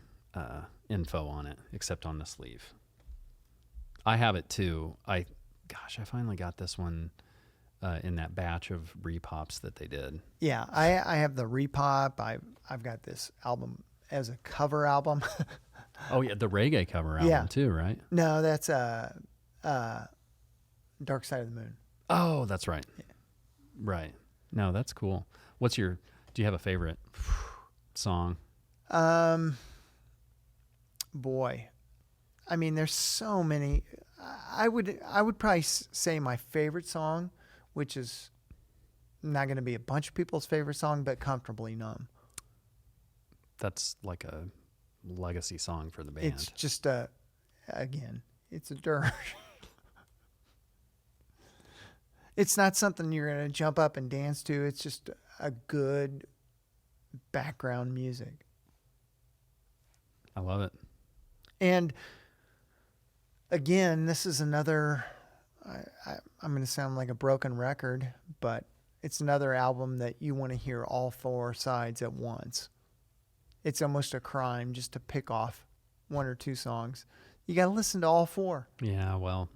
info on it except on the sleeve. I have it too. I finally got this one in that batch of repops that they did. Yeah, I have the repop. I've got this album as a cover album. Oh yeah, the reggae cover album too, right? No, that's Dark Side of the Moon. Oh, that's right. Yeah. Right. No, that's cool. Do you have a favorite song? Boy, I mean, there's so many. I would probably say my favorite song, which is not going to be a bunch of people's favorite song, but Comfortably Numb. That's like a legacy song for the band. It's just again, it's a dirge. It's not something you're going to jump up and dance to. It's just a good background music. I love it. And again, this is another, I'm going to sound like a broken record, but it's another album that you want to hear all four sides at once. It's almost a crime just to pick off one or two songs. You got to listen to all four. Yeah, well,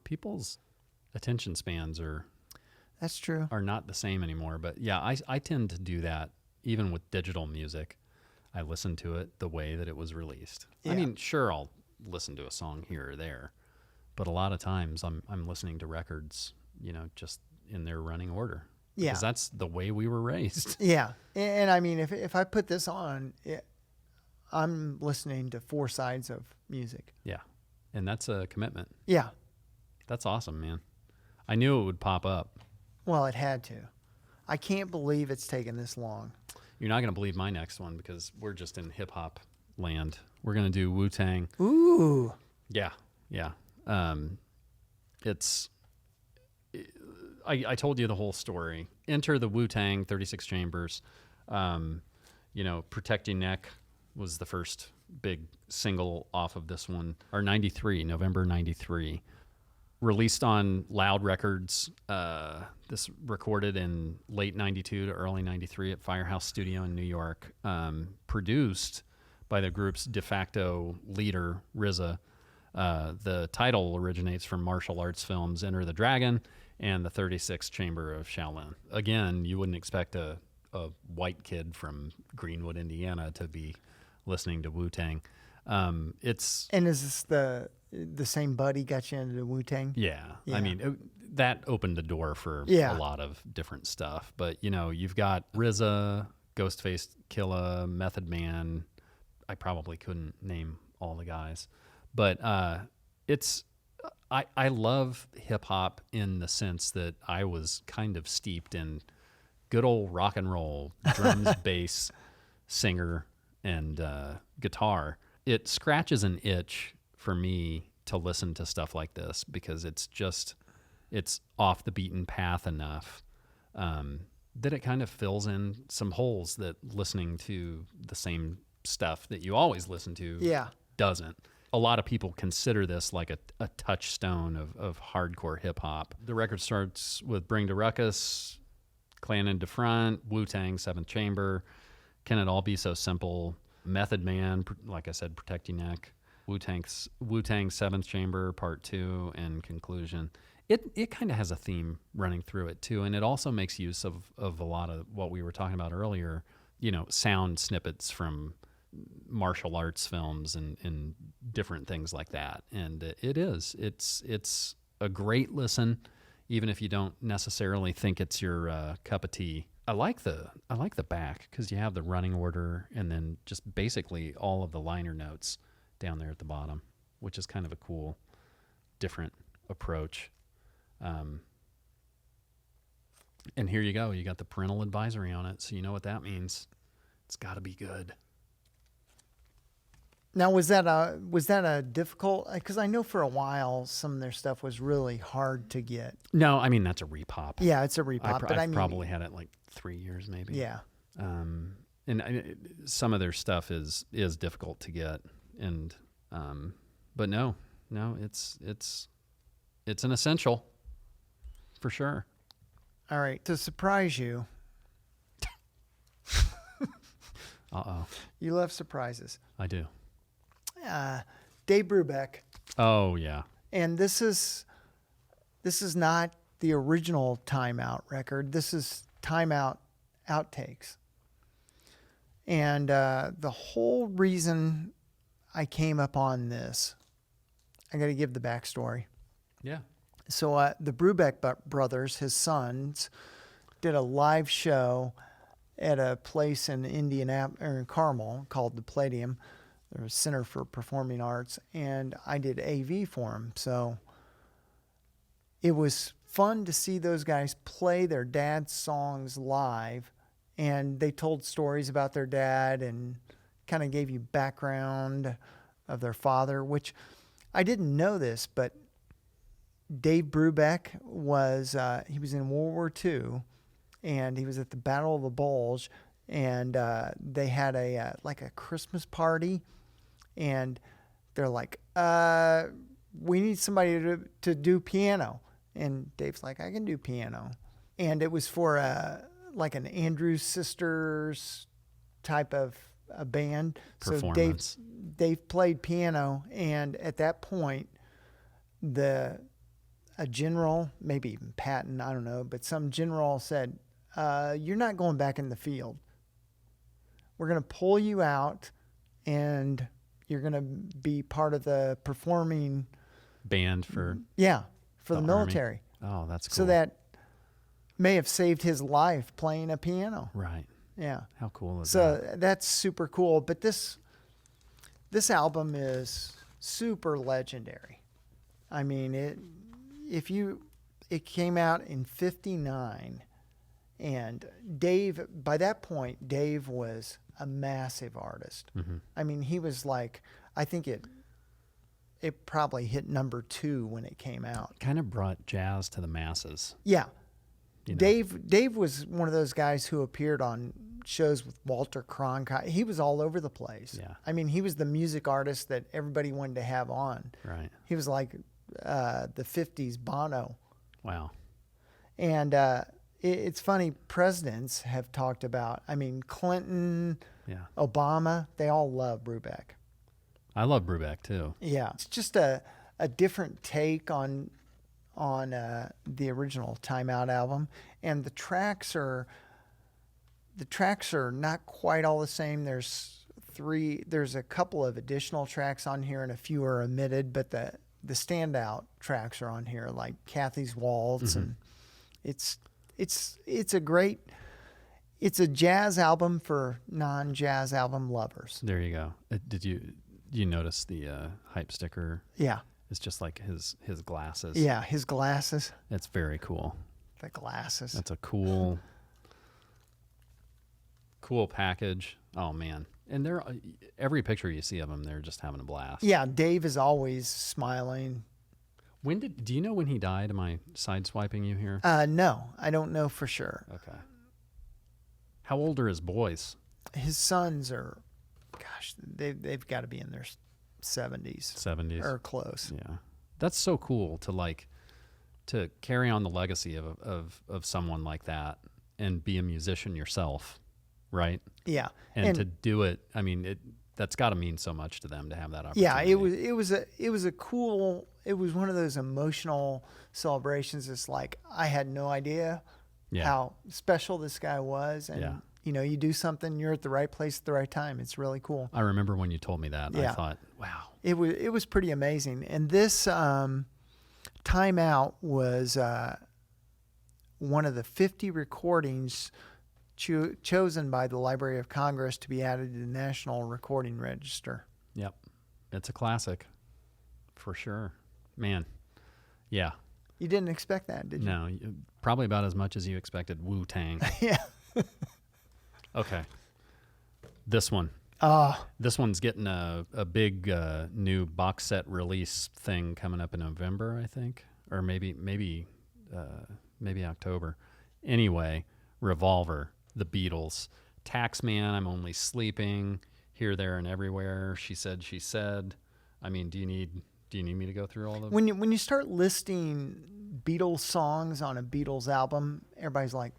people's attention spans That's true. are not the same anymore. But yeah, I tend to do that even with digital music. I listen to it the way that it was released. Yeah. I mean, sure, I'll listen to a song here or there, but a lot of times I'm listening to records, just in their running order. Yeah, because that's the way we were raised. Yeah, and I mean, if I put this on, I'm listening to four sides of music. Yeah, and that's a commitment. Yeah, that's awesome, man. I knew it would pop up. Well, it had to. I can't believe it's taken this long. You're not going to believe my next one because we're just in hip hop land. We're going to do Wu-Tang. Ooh. Yeah. I told you the whole story. Enter the Wu-Tang 36 Chambers. Protect Your Neck was the first big single off of this one. Or November 93. Released on Loud Records. This recorded in late 92 to early 93 at Firehouse Studio in New York. Produced by the group's de facto leader, RZA. The title originates from martial arts films Enter the Dragon and the 36th Chamber of Shaolin. Again, you wouldn't expect a white kid from Greenwood, Indiana to be listening to Wu-Tang. And is this the same buddy got you into Wu-Tang? Yeah. I mean, that opened the door for a lot of different stuff. But, you've got RZA, Ghostface Killah, Method Man. I probably couldn't name all the guys. But I love hip-hop in the sense that I was kind of steeped in good old rock and roll, drums, bass, singer, and guitar. It scratches an itch for me to listen to stuff like this because it's off the beaten path enough that it kind of fills in some holes that listening to the same stuff that you always listen to doesn't. a lot of people consider this like a touchstone of hardcore hip hop. The record starts with Bring the Ruckus, Clan into Front, Wu-Tang, Seventh Chamber, Can It All Be So Simple, Method Man, like I said, Protect Your Neck, Wu-Tang Seventh Chamber Part 2, and Conclusion. It kind of has a theme running through it too, and it also makes use of a lot of what we were talking about earlier, sound snippets from martial arts films and different things like that. And it's a great listen, even if you don't necessarily think it's your cup of tea. I like the back because you have the running order and then just basically all of the liner notes down there at the bottom, which is kind of a cool, different approach. And here you go. You got the parental advisory on it, so you know what that means. It's got to be good. Now, was that a difficult? Because I know for a while some of their stuff was really hard to get. No, I mean that's a repop. Yeah, it's a repop. I've probably had it like 3 years, maybe. Yeah. And some of their stuff is difficult to get, and but no, it's an essential for sure. All right, to surprise you. You love surprises. I do. Dave Brubeck. Oh yeah. And this is not the original Time Out record. This is Time Out outtakes. And the whole reason I came upon this, I got to give the backstory. Yeah. So the Brubeck brothers, his sons, did a live show at a place in Indianapolis or in Carmel called the Palladium. There's a Center for Performing Arts, and I did AV for them. So it was fun to see those guys play their dad's songs live, and they told stories about their dad and kind of gave you background of their father, which I didn't know this, but Dave Brubeck he was in World War II, and he was at the Battle of the Bulge, and they had a Christmas party, and they're like, we need somebody to do piano, and Dave's like, I can do piano, and it was for an Andrews Sisters type of a band. Performance. So Dave played piano, and at that point, a general, maybe even Patton, I don't know, but some general said, you're not going back in the field. We're going to pull you out, and you're going to be part of the performing band for the military. Army. Oh, that's cool. So that may have saved his life playing a piano. Right. Yeah. How cool is that? So that's super cool. But this album is super legendary. I mean, it came out in 1959, and by that point, Dave was a massive artist. Mm-hmm. I mean, he was like, I think it probably hit number 2 when it came out. Kind of brought jazz to the masses. Yeah. Dave was one of those guys who appeared on shows with Walter Cronkite. He was all over the place. Yeah. I mean, he was the music artist that everybody wanted to have on. Right. He was like the 50s Bono. Wow. And it's funny, presidents have talked about, Clinton, Obama, they all love Brubeck. I love Brubeck too. Yeah. It's just a different take on the original Time Out album, and the tracks are not quite all the same. There's a couple of additional tracks on here, and a few are omitted, but the standout tracks are on here, like Kathy's Waltz, mm-hmm. and it's a jazz album for non-jazz album lovers. There you go. Did you notice the hype sticker? Yeah. It's just like his glasses. Yeah, his glasses. It's very cool. The glasses. That's a cool package. Oh man. And every picture you see of them, they're just having a blast. Yeah, Dave is always smiling. Do you know when he died? Am I sideswiping you here? No, I don't know for sure. Okay. How old are his boys? His sons are, gosh, they've got to be in their 70s 70s. or close. Yeah. That's so cool to carry on the legacy of someone like that and be a musician yourself, right? Yeah. And to do it, I mean, that's got to mean so much to them to have that opportunity. Yeah, it was a cool, it was one of those emotional celebrations. It's like I had no idea how special this guy was, and you know, you do something, you're at the right place at the right time. It's really cool. I remember when you told me that. Yeah. I thought, wow. It was pretty amazing. And this Time Out was one of the 50 recordings chosen by the Library of Congress to be added to the National Recording Register. Yep. It's a classic for sure. Man. Yeah. You didn't expect that, did you? No, probably about as much as you expected Wu-Tang. Yeah. Okay. This one. This one's getting a big new box set release thing coming up in November, I think, or maybe October. Anyway, Revolver, The Beatles, Taxman, I'm Only Sleeping, Here, There, and Everywhere. She Said. I mean, do you need me to go through all of them? When you start listing Beatles songs on a Beatles album, everybody's like,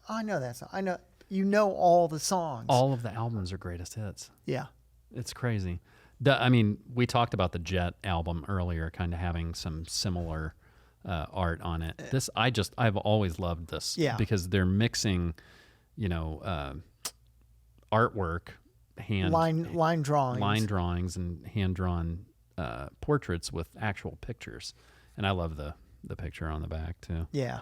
"Oh, I know that song. I know." You know all the songs. All of the albums are greatest hits. Yeah. It's crazy. I mean, we talked about the Jet album earlier, kind of having some similar art on it. I've always loved this. Yeah. Because they're mixing, artwork, line drawings and hand drawn portraits with actual pictures, and I love the picture on the back too. Yeah.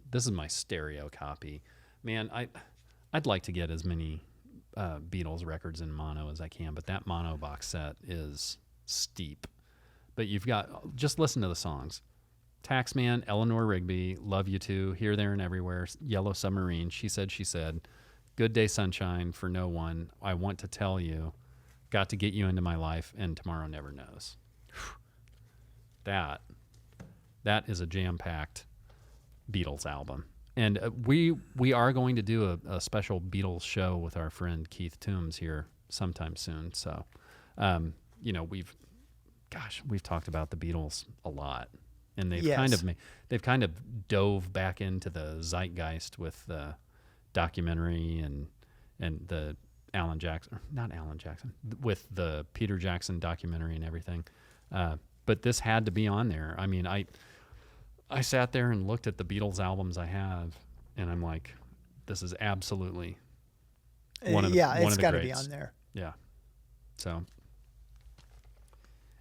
This is my stereo copy. Man, I'd like to get as many Beatles records in mono as I can, but that mono box set is steep. But you've got, just listen to the songs. Taxman, Eleanor Rigby, Love You Too, Here, There, and Everywhere, Yellow Submarine, She Said, Good Day Sunshine, For No One, I Want to Tell You, Got to Get You Into My Life, and Tomorrow Never Knows. That is a jam-packed Beatles album. And we are going to do a special Beatles show with our friend Keith Toombs here sometime soon. So, we've talked about the Beatles a lot, and they've kind of dove back into the zeitgeist with the documentary and the with the Peter Jackson documentary and everything. But this had to be on there. I mean, I sat there and looked at the Beatles albums I have, and I'm like, this is absolutely one of the it's got to be greats. on there. Yeah. So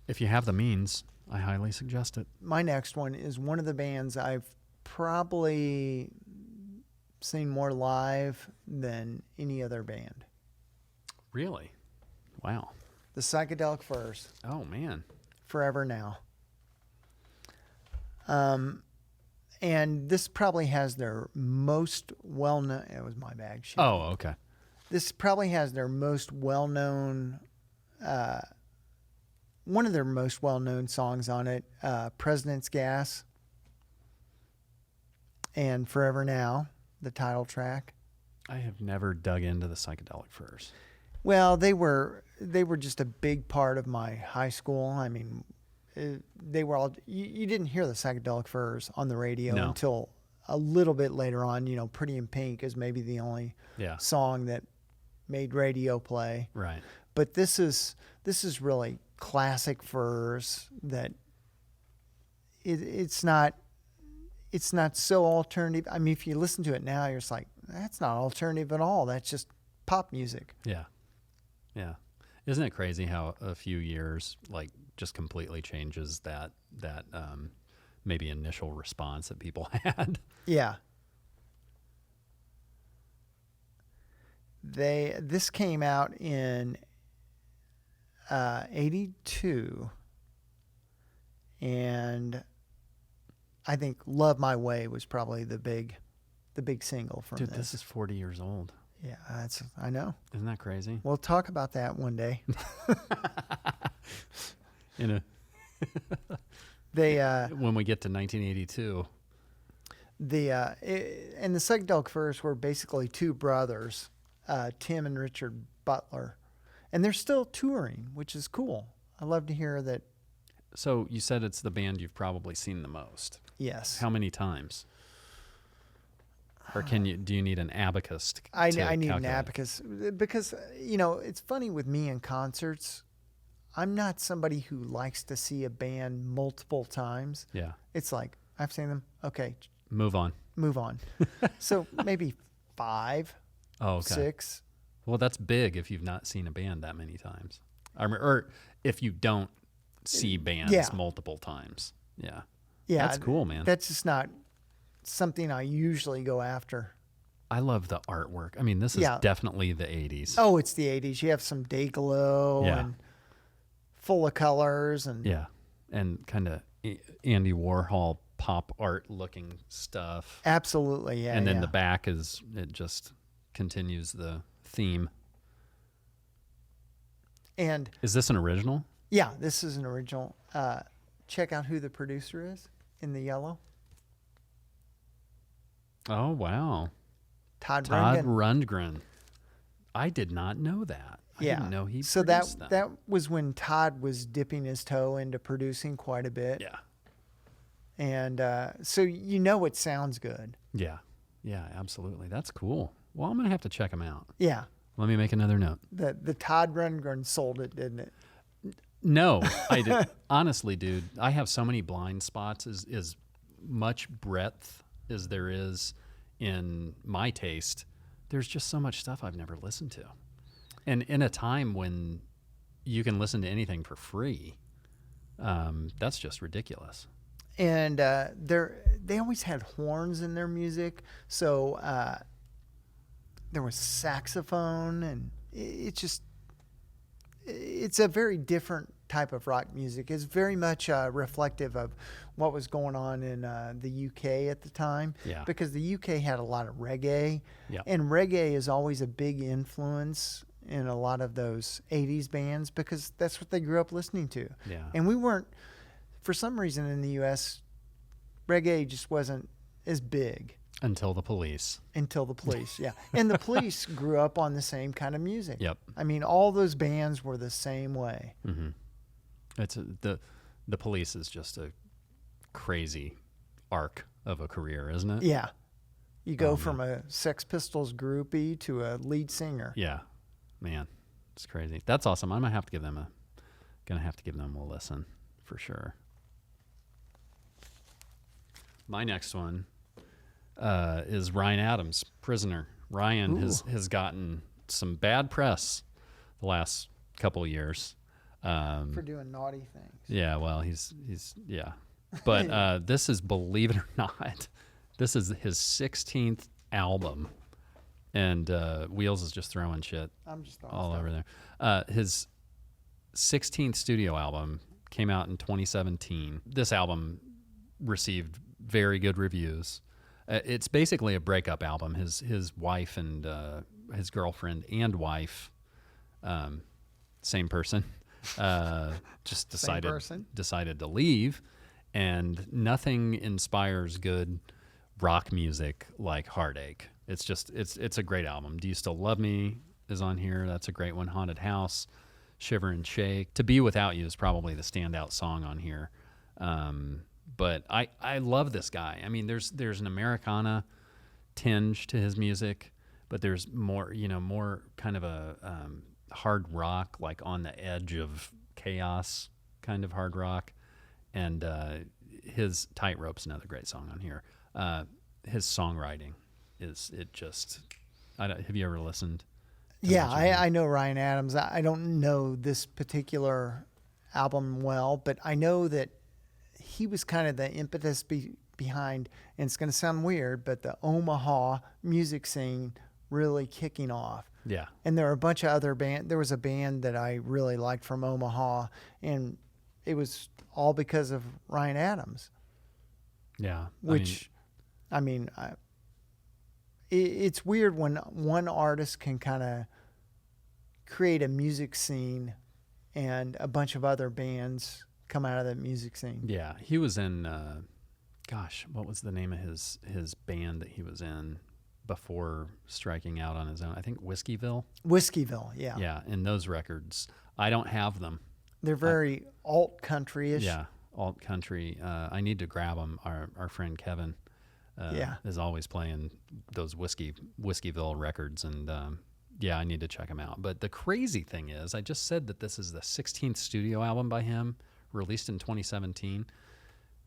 if you have the means, I highly suggest it. My next one is one of the bands I've probably seen more live than any other band. Really? Wow. The Psychedelic Furs. Oh, man. Forever Now. And this probably has their most well-known. It was my bag. Shit. Oh, okay. This probably has their most well-known. One of their most well-known songs on it, "President's Gas," and "Forever Now," the title track. I have never dug into the Psychedelic Furs. Well, they were just a big part of my high school. I mean, they were all. You didn't hear the Psychedelic Furs on the radio until a little bit later on. You know, "Pretty in Pink" is maybe the only song that made radio play. Right. But this is really classic Furs. That it's not so alternative. I mean, if you listen to it now, you're just like, that's not alternative at all. That's just pop music. Yeah. Yeah. Isn't it crazy how a few years like just completely changes that maybe initial response that people had? Yeah. This came out in 82, and I think "Love My Way" was probably the big single from Dude, this. this is 40 years old. Yeah, I know. Isn't that crazy? We'll talk about that one day. When we get to 1982. And the Psychedelic Furs were basically two brothers, Tim and Richard Butler, and they're still touring, which is cool. I love to hear that. So you said it's the band you've probably seen the most. Yes. How many times? Or do you need an abacus to I need calculate? an abacus because, it's funny with me in concerts. I'm not somebody who likes to see a band multiple times. Yeah. It's like, I've seen them. Okay. Move on. So maybe 5, Oh, okay. 6. Well, that's big if you've not seen a band that many times. Or if you don't see bands multiple times. Yeah. Yeah. That's cool, man. That's just not something I usually go after. I love the artwork. I mean, this is definitely the 80s. Oh, it's the 80s. You have some day glow and full of colors. And and kind of Andy Warhol pop art looking stuff. Absolutely, yeah. And then the back it just continues the theme. And is this an original? Yeah, this is an original. Check out who the producer is in the yellow. Oh, wow. Todd Rundgren. I did not know that. I didn't know he produced that. That was when Todd was dipping his toe into producing quite a bit. Yeah. And so it sounds good. Yeah. Yeah, absolutely. That's cool. Well, I'm going to have to check them out. Yeah. Let me make another note. The Todd Rundgren sold it, didn't it? No, I did. Honestly, dude, I have so many blind spots. As much breadth as there is in my taste, there's just so much stuff I've never listened to. And in a time when you can listen to anything for free, that's just ridiculous. And they always had horns in their music, so there was saxophone, and it's a very different type of rock music. It's very much reflective of what was going on in the UK at the time. Yeah. Because the UK had a lot of reggae, and reggae is always a big influence in a lot of those 80s bands because that's what they grew up listening to. Yeah. And we weren't, for some reason in the US, reggae just wasn't as big. Until the Police. And the Police grew up on the same kind of music. Yep. I mean, all those bands were the same way. Mm-hmm. The Police is just a crazy arc of a career, isn't it? Yeah. You go from a Sex Pistols groupie to a lead singer. Yeah. Man, it's crazy. That's awesome. I'm gonna have to give them a listen for sure. My next one is Ryan Adams, Prisoner. Ryan has gotten some bad press the last couple of years for doing naughty things. Yeah, well, he's but this is, believe it or not, this is his 16th album, and Wheels is just throwing shit all over there. His 16th studio album came out in 2017. This album received very good reviews. It's basically a breakup album. His wife and his girlfriend and wife, same person, just decided to leave, and nothing inspires good rock music like Heartache. It's a great album. Do You Still Love Me is on here. That's a great one. Haunted House, Shiver and Shake. To Be Without You is probably the standout song on here. But I love this guy. I mean, there's an Americana tinge to his music, but there's more kind of a hard rock, like on the edge of chaos kind of hard rock. And his Tightrope's another great song on here. His songwriting have you ever listened? Yeah, I know Ryan Adams. I don't know this particular album well, but I know that he was kind of the impetus behind, and it's going to sound weird, but the Omaha music scene really kicking off. Yeah. And there are a bunch of other bands. There was a band that I really liked from Omaha, and it was all because of Ryan Adams. Yeah. It's weird when one artist can kind of create a music scene and a bunch of other bands come out of that music scene. Yeah, he was in, what was the name of his band that he was in before striking out on his own. I think Whiskeyville. Whiskeyville, yeah. Yeah, and those records, I don't have them. They're very alt country-ish. Yeah, alt country. I need to grab them. Our friend Kevin is always playing those Whiskeyville records, and I need to check them out. But the crazy thing is, I just said that this is the 16th studio album by him, released in 2017.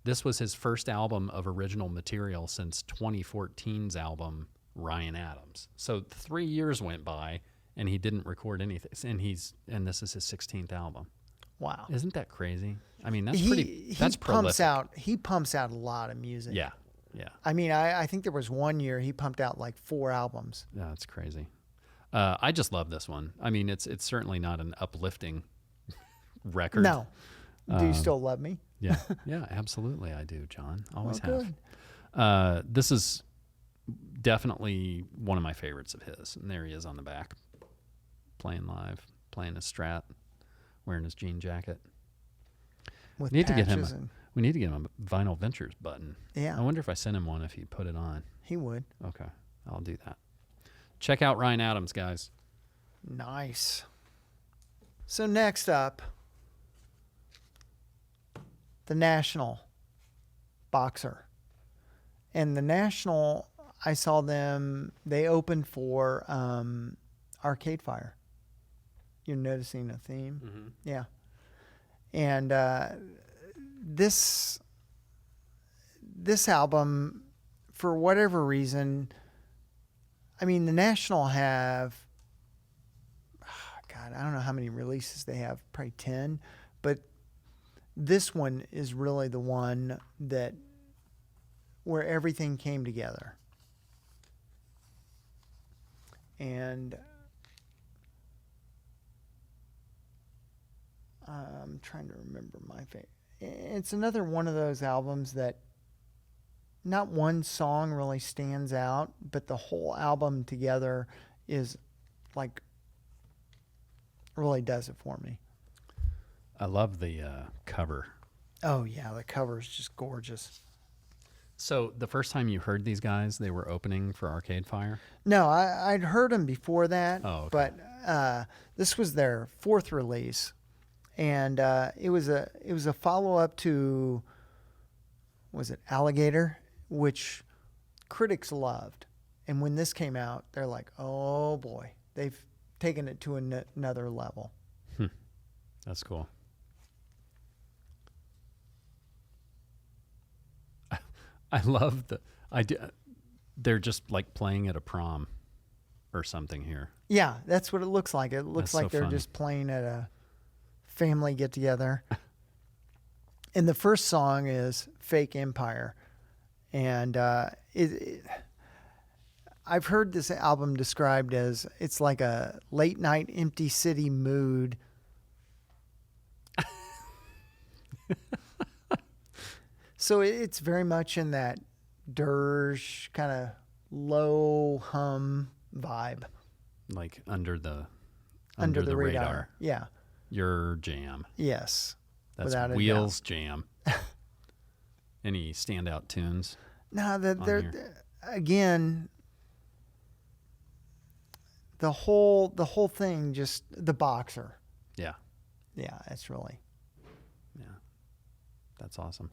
This was his first album of original material since 2014's album Ryan Adams. So 3 years went by and he didn't record anything, and this is his 16th album. Wow. Isn't that crazy? I mean, that's prolific. He pumps out a lot of music. Yeah. I mean, I think there was one year he pumped out like 4 albums. Yeah, that's crazy. I just love this one. I mean, it's certainly not an uplifting record. No. Do you still love me? Yeah, absolutely I do, John. Always have. Good. This is definitely one of my favorites of his. And there he is on the back, playing live, playing his Strat, wearing his jean jacket. With We need to get him a Vinyl Ventures button. Yeah. I wonder if I sent him one if he put it on. He would. Okay, I'll do that. Check out Ryan Adams, guys. Nice. So next up, the National Boxer. And the National, I saw them, they opened for Arcade Fire. You're noticing a theme? Mm-hmm. Yeah. And this album, for whatever reason, I mean, the National have, God, I don't know how many releases they have, probably 10, but this one is really the one that where everything came together. And I'm trying to remember my favorite. It's another one of those albums that not one song really stands out, but the whole album together is like really does it for me. I love the cover. Oh yeah, the cover is just gorgeous. So the first time you heard these guys, they were opening for Arcade Fire? No, I'd heard them before that, Oh, okay. but this was their 4th release, and it was a follow up to, was it Alligator, which critics loved, and when this came out, they're like, oh boy, they've taken it to another level. That's cool. I love they're just like playing at a prom or something here. Yeah, that's what it looks like. It looks That's like so they're funny. just playing at a family get together. And the first song is Fake Empire. And I've heard this album described as it's like a late night empty city mood. So it's very much in that dirge kind of low hum vibe. Like under the radar. Yeah. Your jam. Yes. That's without a Wheels jam. Any standout tunes? No, they're here? again the whole thing, just the Boxer. Yeah. Yeah, it's really. Yeah. That's awesome.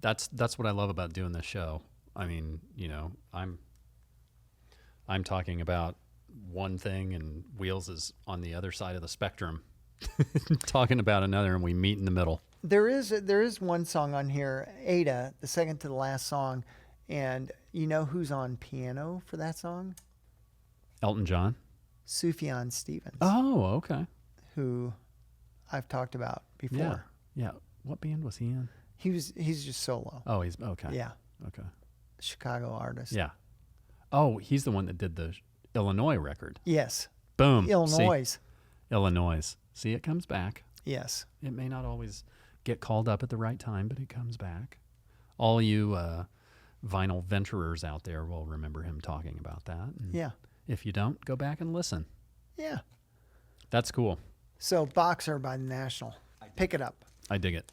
That's what I love about doing this show. I mean, you know, I'm talking about one thing and Wheels is on the other side of the spectrum talking about another, and we meet in the middle. There is one song on here, Ada, the second to the last song, and you know who's on piano for that song? Elton John? Sufjan Stevens. Oh, okay. Who I've talked about before. Yeah. What band was he in? He's just solo. Oh, he's okay. Yeah. Okay. Chicago artist. Yeah. Oh, he's the one that did the Illinois record. Yes. Boom. Illinois. See? Illinois. See, it comes back. Yes. It may not always get called up at the right time, but it comes back. All you vinyl venturers out there will remember him talking about that. And Yeah. if you don't, go back and listen. Yeah. That's cool. So Boxer by the National. Pick it up. I dig it.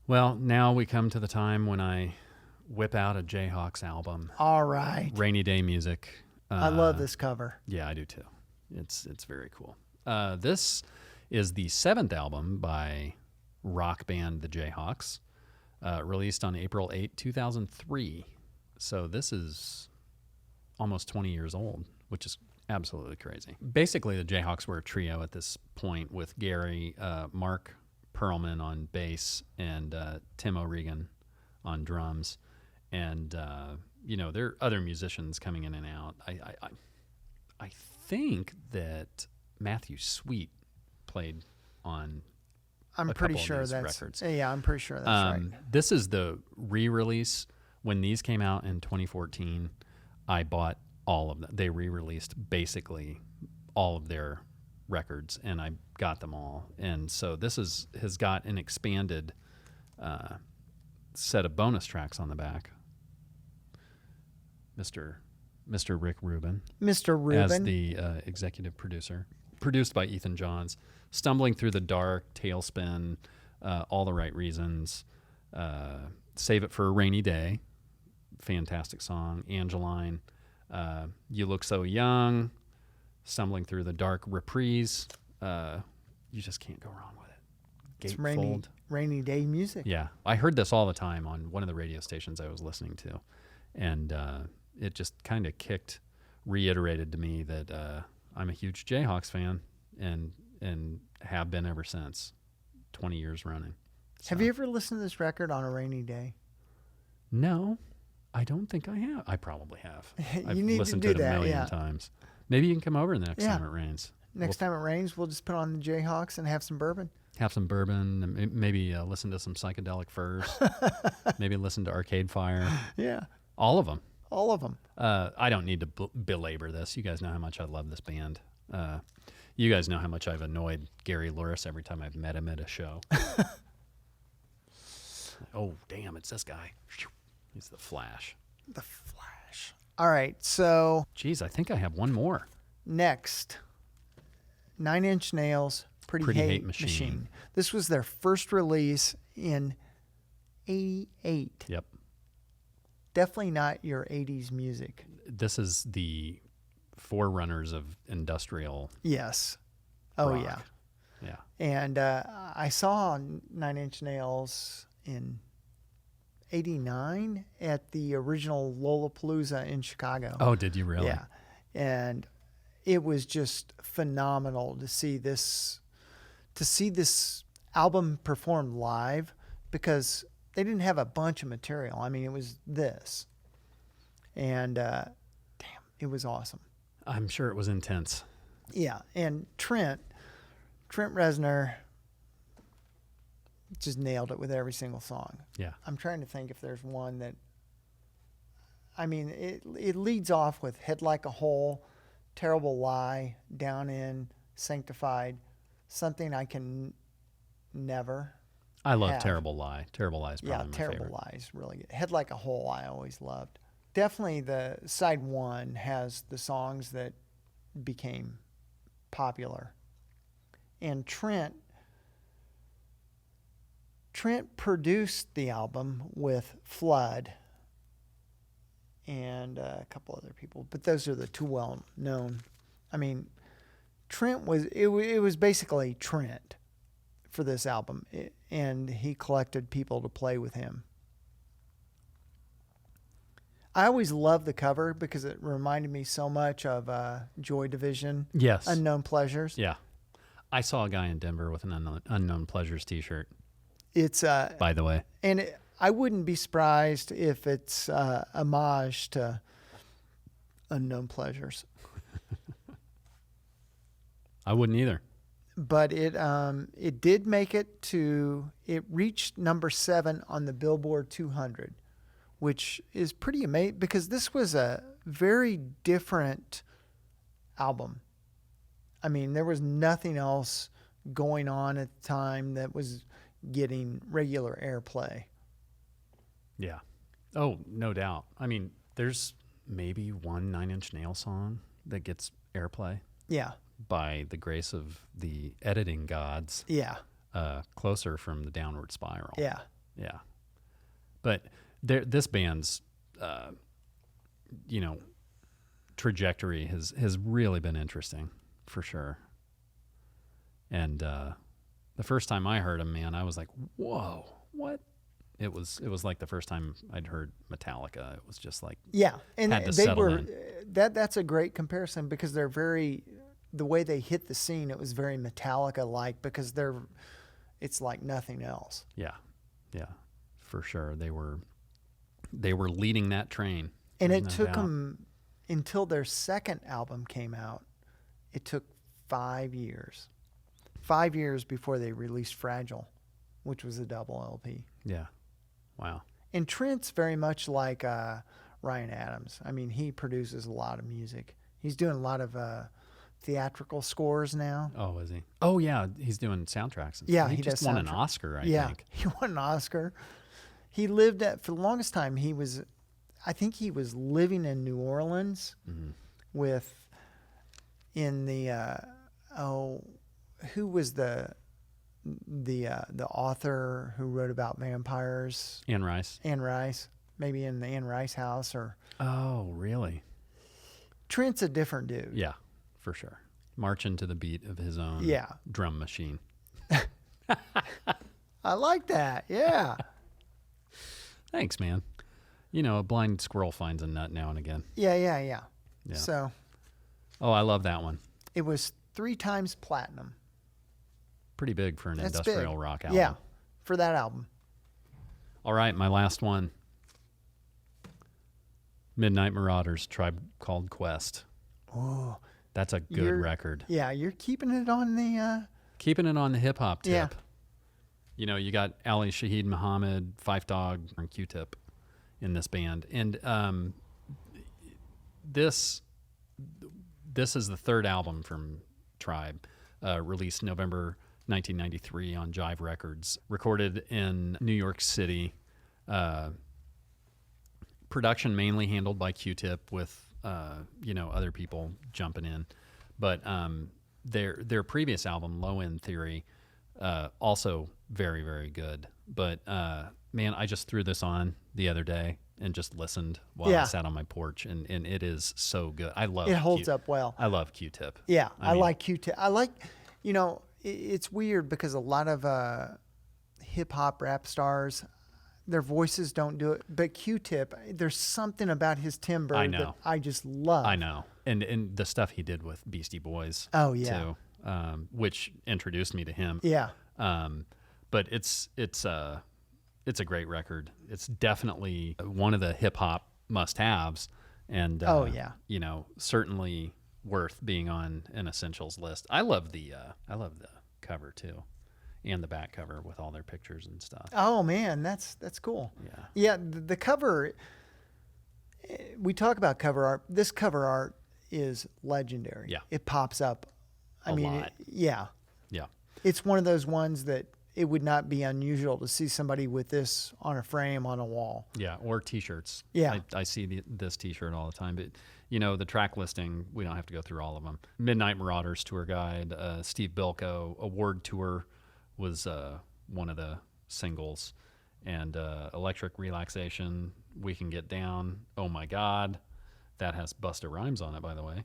Well, now we come to the time when I whip out a Jayhawks album. All right. Rainy Day Music. I love this cover. Yeah, I do too. It's very cool. This is the 7th album by rock band The Jayhawks, released on April 8, 2003. So this is almost 20 years old, which is absolutely crazy. Basically, the Jayhawks were a trio at this point with Gary, Mark Perlman on bass, and Tim O'Regan on drums. And, there are other musicians coming in and out. I think that Matthew Sweet played on I'm a pretty couple sure of these that's records. Yeah, I'm pretty sure that's right. This is the re-release. When these came out in 2014, I bought all of them. They re-released basically all of their records, and I got them all. And so this has got an expanded set of bonus tracks on the back. Mr. Rick Rubin. Mr. Rubin. As the executive producer. Produced by Ethan Johns. Stumbling Through the Dark, Tailspin, All the Right Reasons, Save It for a Rainy Day, fantastic song, Angeline, You Look So Young, Stumbling Through the Dark, Reprise. You just can't go wrong with it. It's rainy day music. Yeah, I heard this all the time on one of the radio stations I was listening to, and it just kind of reiterated to me that I'm a huge Jayhawks fan, and have been ever since, 20 years running. So. Have you ever listened to this record on a rainy day? No, I don't think I have. I probably have. I've need listened to do to it a that, million times. Maybe you can come over the next time it rains. Next time it rains, we'll just put on the Jayhawks and have some bourbon. Have some bourbon, and maybe listen to some Psychedelic Furs. Maybe listen to Arcade Fire. Yeah. All of them. All of them. I don't need to belabor this. You guys know how much I love this band. You guys know how much I've annoyed Gary Louris every time I've met him at a show. Oh, damn, it's this guy. He's the Flash. The Flash. All right, so... Geez, I think I have one more. Next, 9 Inch Nails, Pretty Hate Machine. This was their first release in 88. Yep. Definitely not your 80s music. This is the forerunners of industrial Yes. Oh, rock. yeah. Yeah. And I saw 9 Inch Nails in 89 at the original Lollapalooza in Chicago. Oh, did you really? Yeah. And it was just phenomenal to see this album performed live, because they didn't have a bunch of material. I mean, it was this. And damn, it was awesome. I'm sure it was intense. Yeah, and Trent Reznor just nailed it with every single song. Yeah. I'm trying to think if there's one that, I mean, it leads off with Head Like a Hole, Terrible Lie, Down In, Sanctified, Something I Can Never. I love have. Terrible Lie. Terrible Lie is probably my Terrible favorite. Lie is really good. Head Like a Hole I always loved. Definitely the side one has the songs that became popular. And Trent produced the album with Flood and a couple other people, but those are the two well known. I mean, it was basically Trent for this album, and he collected people to play with him. I always loved the cover because it reminded me so much of Joy Division. Yes. Unknown Pleasures. Yeah. I saw a guy in Denver with an Unknown Pleasures t-shirt. It's by the way. And I wouldn't be surprised if it's homage to Unknown Pleasures. I wouldn't either. But it did make it reached number 7 on the Billboard 200, which is pretty amazing because this was a very different album. I mean, there was nothing else going on at the time that was getting regular airplay. Yeah. Oh, no doubt. I mean, there's maybe one 9 Inch Nails song that gets airplay. Yeah. By the grace of the editing gods. Yeah. Closer from the Downward Spiral. Yeah. Yeah. But this band's, you know, trajectory has really been interesting, for sure. And the first time I heard them, man, I was like, "Whoa, what?" It was like the first time I'd heard Metallica. It was just like, Yeah, and had to they settle were in. that's a great comparison because they're very the way they hit the scene. It was very Metallica like because it's like nothing else. Yeah, for sure. They were leading that train, And There's it no took doubt. them until their second album came out. It took 5 years. 5 years before they released Fragile, which was a double LP. Yeah, wow. And Trent's very much like Ryan Adams. I mean, he produces a lot of music. He's doing a lot of theatrical scores now. Oh, is he? Oh, yeah, he's doing soundtracks. And Yeah, stuff. he just does won an soundtrack. Oscar, I Yeah, think. he won an Oscar. He lived for the longest time. I think he was living in New Orleans in the who was the author who wrote about vampires? Anne Rice. Anne Rice, maybe in the Anne Rice house or. Oh, really? Trent's a different dude. Yeah, for sure. Marching to the beat of his own Yeah. drum machine. I like that. Yeah. Thanks, man. You know, a blind squirrel finds a nut now and again. Yeah. Yeah. So Oh, I love that one. it was 3 times platinum. Pretty big for an That's industrial big. rock album. Yeah, for that album. All right, my last one. Midnight Marauders, Tribe Called Quest. Oh, That's a good record. Yeah, you're keeping it on the. Keeping it on the hip hop tip. Yeah. You know, you got Ali Shaheed Muhammad, Fife Dog, and Q-Tip in this band. And this is the third album from Tribe, released November 1993 on Jive Records, recorded in New York City. Production mainly handled by Q-Tip with, other people jumping in. But their previous album, Low End Theory, also very, very good. But, man, I just threw this on the other day and just listened while I sat on my porch, and it is so good. I love It holds up well. I love Q-Tip. Yeah, I mean, like Q-Tip. I like, it's weird because a lot of hip hop rap stars, their voices don't do it. But Q-Tip, there's something about his timbre I know. that I just love. I know. And the stuff he did with Beastie Boys, Oh, yeah. too, which introduced me to him. Yeah. But it's a great record. It's definitely one of the hip hop must-haves, and certainly worth being on an essentials list. I love the cover too, and the back cover with all their pictures and stuff. Oh man, that's cool. Yeah. Yeah, the cover. We talk about cover art. This cover art is legendary. Yeah. It pops up. I mean, lot. yeah. Yeah. It's one of those ones that it would not be unusual to see somebody with this on a frame on a wall. Yeah, or T-shirts. Yeah. I see this T-shirt all the time. But, the track listing, we don't have to go through all of them. Midnight Marauders tour guide, Steve Bilko, Award Tour was one of the singles. And Electric Relaxation, We Can Get Down, Oh My God. That has Busta Rhymes on it, by the way.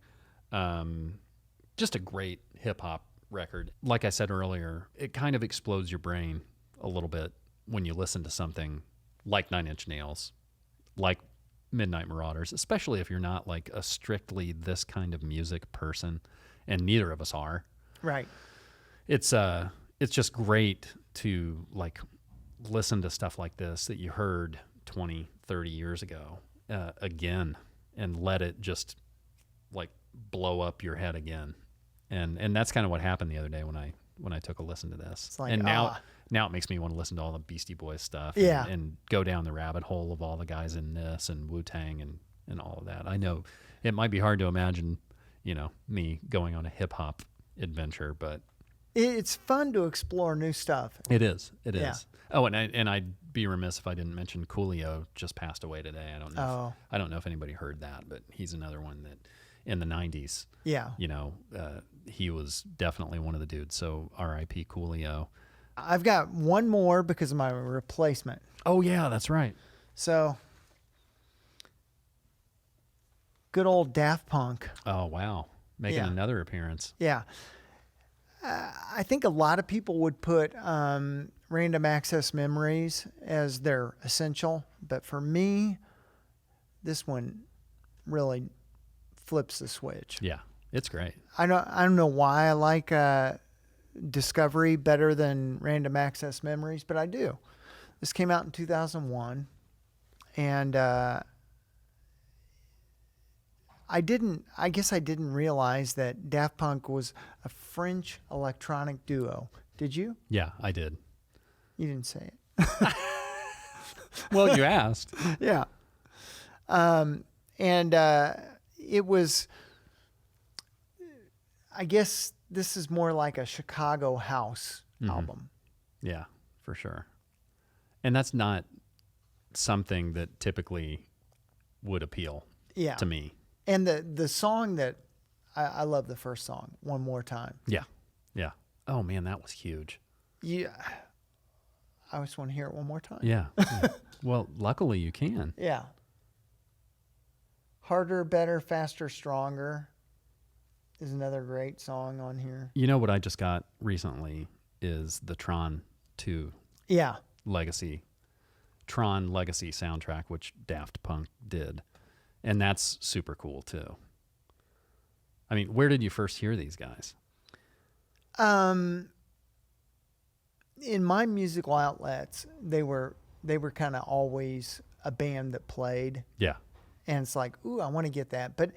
Just a great hip-hop record. Like I said earlier, it kind of explodes your brain a little bit when you listen to something like Nine Inch Nails, like Midnight Marauders, especially if you're not like a strictly this kind of music person, and neither of us are. Right. It's just great to like listen to stuff like this that you heard 20, 30 years ago again, and let it just like blow up your head again. And that's kind of what happened the other day when I took a listen to this. It's like, and now it makes me want to listen to all the Beastie Boys stuff. Yeah. And go down the rabbit hole of all the guys in this and Wu-Tang and all of that. I know it might be hard to imagine, me going on a hip hop adventure, but It's fun to explore new stuff. it is. It is. Yeah. Oh, and I'd be remiss if I didn't mention Coolio just passed away today. I don't know if anybody heard that, but he's another one that in the 90s, Yeah. he was definitely one of the dudes. So R.I.P. Coolio. I've got one more because of my replacement. Oh yeah, that's right. So, good old Daft Punk. Oh, wow. Making Yeah. another appearance. Yeah. I think a lot of people would put Random Access Memories as their essential, but for me, this one really flips the switch. Yeah. It's great. I don't know why I like Discovery better than Random Access Memories, but I do. This came out in 2001, and I guess I didn't realize that Daft Punk was a French electronic duo. Did you? Yeah, I did. You didn't say it. Well, you asked. Yeah. And it was, I guess this is more like a Chicago house album. Yeah, for sure. And that's not something that typically would appeal Yeah. to me. And the song that I love the first song, One More Time. Yeah. Yeah. Oh, man, that was huge. Yeah. I just want to hear it one more time. Yeah. Well, luckily you can. Yeah. Harder, Better, Faster, Stronger is another great song on here. You know what I just got recently is the Tron 2 Yeah. Tron Legacy soundtrack, which Daft Punk did. And that's super cool too. I mean, where did you first hear these guys? In my musical outlets, they were kind of always a band that played, Yeah. and it's like, ooh, I want to get that. But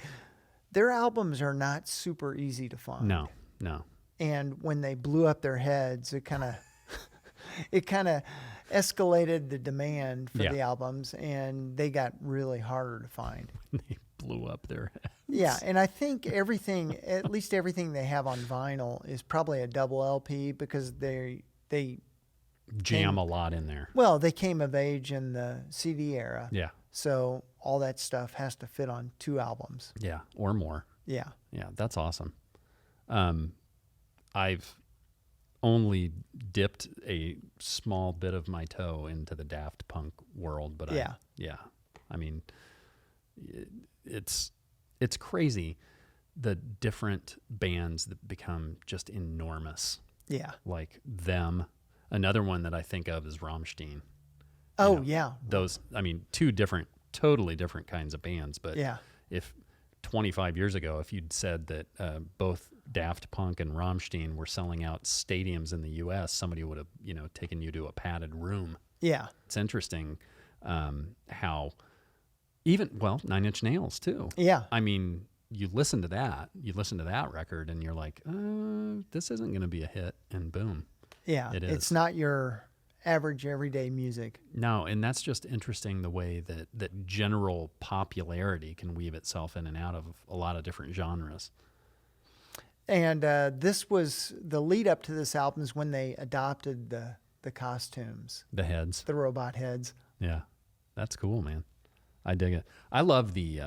their albums are not super easy to find. No. And when they blew up their heads, it kind of escalated the demand for Yeah. the albums, and they got really harder to find. They blew up their head. Yeah, and I think at least everything they have on vinyl is probably a double LP because they Jam a lot in there. well, they came of age in the CD era. Yeah. So all that stuff has to fit on 2 albums. Yeah. Or more. Yeah. Yeah. That's awesome. I've only dipped a small bit of my toe into the Daft Punk world, but Yeah. I mean, it's crazy the different bands that become just enormous, Yeah. like them. Another one that I think of is Rammstein. Oh, know, yeah. Those, I mean, totally different kinds of bands. But Yeah. if 25 years ago, if you'd said that both Daft Punk and Rammstein were selling out stadiums in the U.S., somebody would have, taken you to a padded room. Yeah. It's interesting how Nine Inch Nails too. Yeah. I mean, you listen to that record and you're like, this isn't going to be a hit, and boom. Yeah. It is. It's not your average everyday music. No, and that's just interesting the way that general popularity can weave itself in and out of a lot of different genres. And this was the lead up to this album is when they adopted the costumes, The heads. the robot heads. Yeah. That's cool, man. I dig it. I love the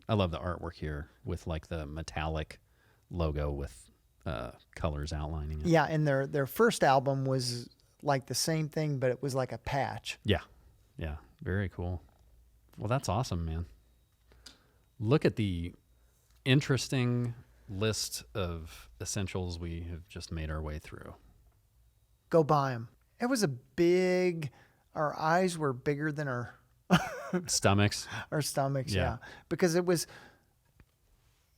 artwork here with like the metallic logo with colors outlining it. Yeah, and their first album was like the same thing, but it was like a patch. Yeah. Yeah. Very cool. Well, that's awesome, man. Look at the interesting list of essentials we have just made our way through. Go buy them. It was our eyes were bigger than our Stomachs. stomachs. Yeah. Yeah. Because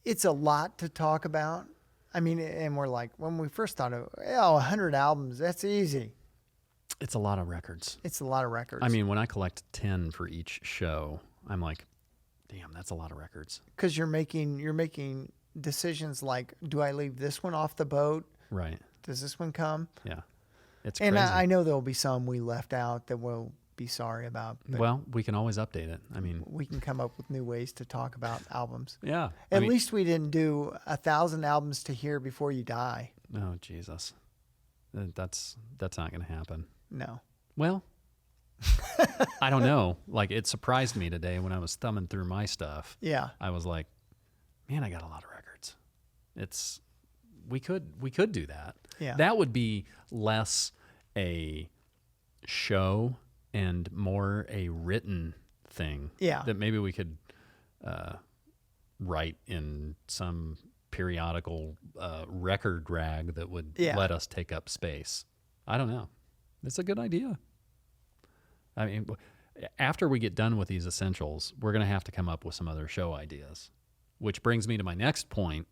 it's a lot to talk about. I mean, and we're like, when we first thought of, 100 albums, that's easy. It's a lot of records. It's a lot of records. I mean, when I collect 10 for each show, I'm like, damn, that's a lot of records. because you're making decisions like, do I leave this one off the boat? Right. Does this one come? Yeah. It's And crazy. I know there'll be some we left out that we'll be sorry about. But Well, we can always update it. I mean, we can come up with new ways to talk about albums. yeah. At least we didn't do 1,000 albums to hear before you die. Oh, Jesus. That's not going to happen. No. Well, I don't know. Like, it surprised me today when I was thumbing through my stuff. Yeah. I was like, man, I got a lot of records. We could do that. Yeah. That would be less a show and more a written thing. Yeah. That maybe we could write in some periodical record rag that would let us take up space. I don't know. It's a good idea. I mean, after we get done with these essentials, we're going to have to come up with some other show ideas, which brings me to my next point.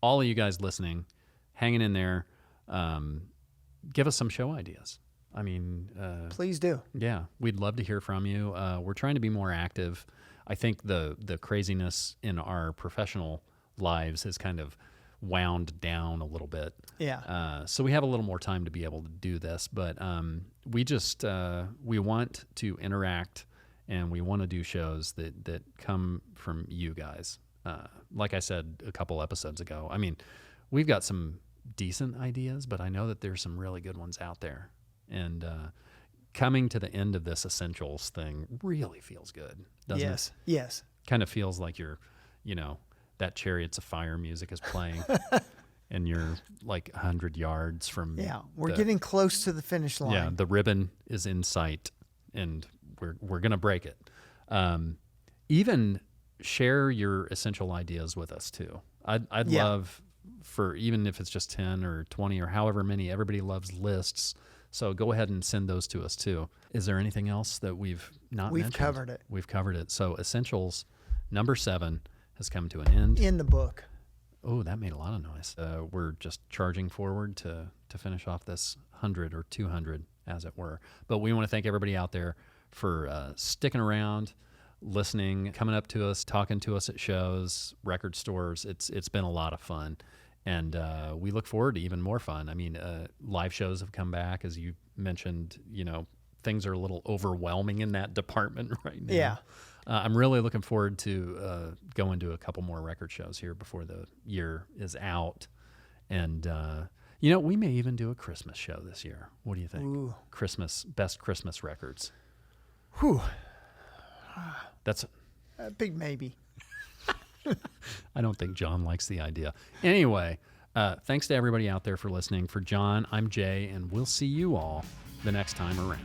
All of you guys listening, hanging in there, give us some show ideas. I mean, please do. Yeah, we'd love to hear from you. We're trying to be more active. I think the craziness in our professional lives has kind of wound down a little bit. Yeah. So we have a little more time to be able to do this, but we just we want to interact, and we want to do shows that come from you guys. Like I said a couple episodes ago, I mean, we've got some decent ideas, but I know that there's some really good ones out there. And coming to the end of this essentials thing really feels good, doesn't it? Yes. Kind of feels like you're, that Chariots of Fire music is playing and you're like 100 yards from. Yeah, we're getting close to the finish line. Yeah, the ribbon is in sight and we're going to break it. Even share your essential ideas with us too. I'd love for, even if it's just 10 or 20 or however many, everybody loves lists. So go ahead and send those to us too. Is there anything else that we've not mentioned? We've covered it. We've covered it. So essentials number 7 has come to an end. In the book. Oh, that made a lot of noise. We're just charging forward to finish off this 100 or 200, as it were. But we want to thank everybody out there for sticking around, listening, coming up to us, talking to us at shows, record stores. It's been a lot of fun. And we look forward to even more fun. I mean, live shows have come back, as you mentioned. Things are a little overwhelming in that department right now. Yeah. I'm really looking forward to going to a couple more record shows here before the year is out. And, we may even do a Christmas show this year. What do you think? Ooh. Best Christmas records. Whew. That's A big maybe. I don't think John likes the idea. Anyway, thanks to everybody out there for listening. For John, I'm Jay, and we'll see you all the next time around.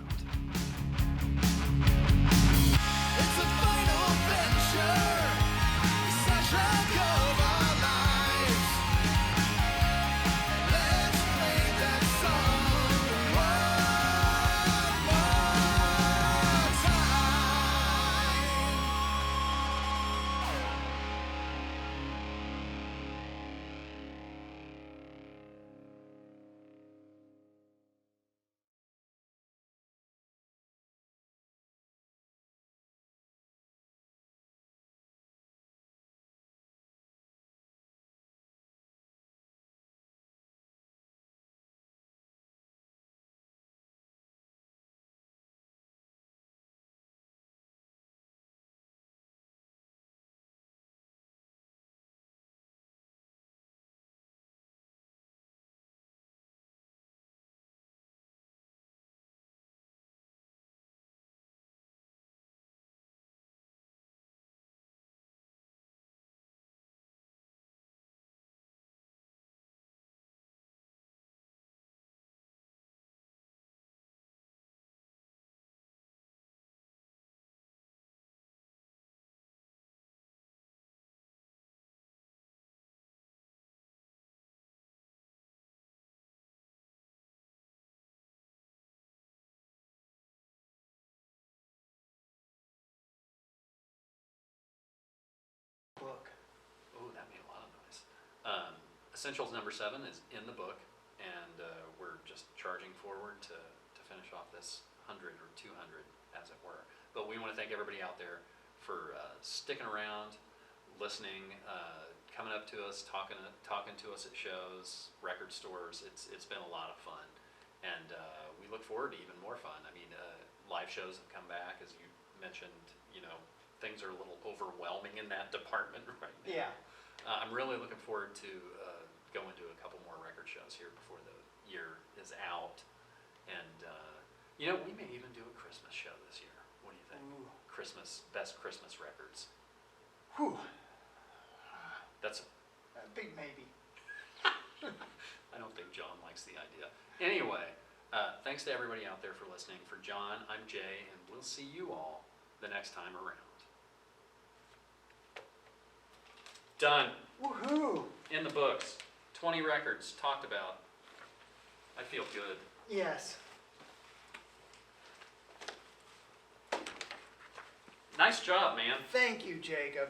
Book. Oh, that made a lot of noise. Essentials number 7 is in the book, and we're just charging forward to finish off this 100 or 200, as it were. But we want to thank everybody out there for sticking around, listening, coming up to us, talking to us at shows, record stores. It's been a lot of fun, and we look forward to even more fun. I mean, live shows have come back, as you mentioned. Things are a little overwhelming in that department right now. Yeah. I'm really looking forward to going to a couple more record shows here before the year is out. And, we may even do a Christmas show this year. What do you think? Ooh. Best Christmas records. Whew. That's A big maybe. I don't think John likes the idea. Anyway, thanks to everybody out there for listening. For John, I'm Jay, and we'll see you all the next time around. Done. Woohoo! In the books. 20 records talked about. I feel good. Yes. Nice job, man. Thank you, Jacob.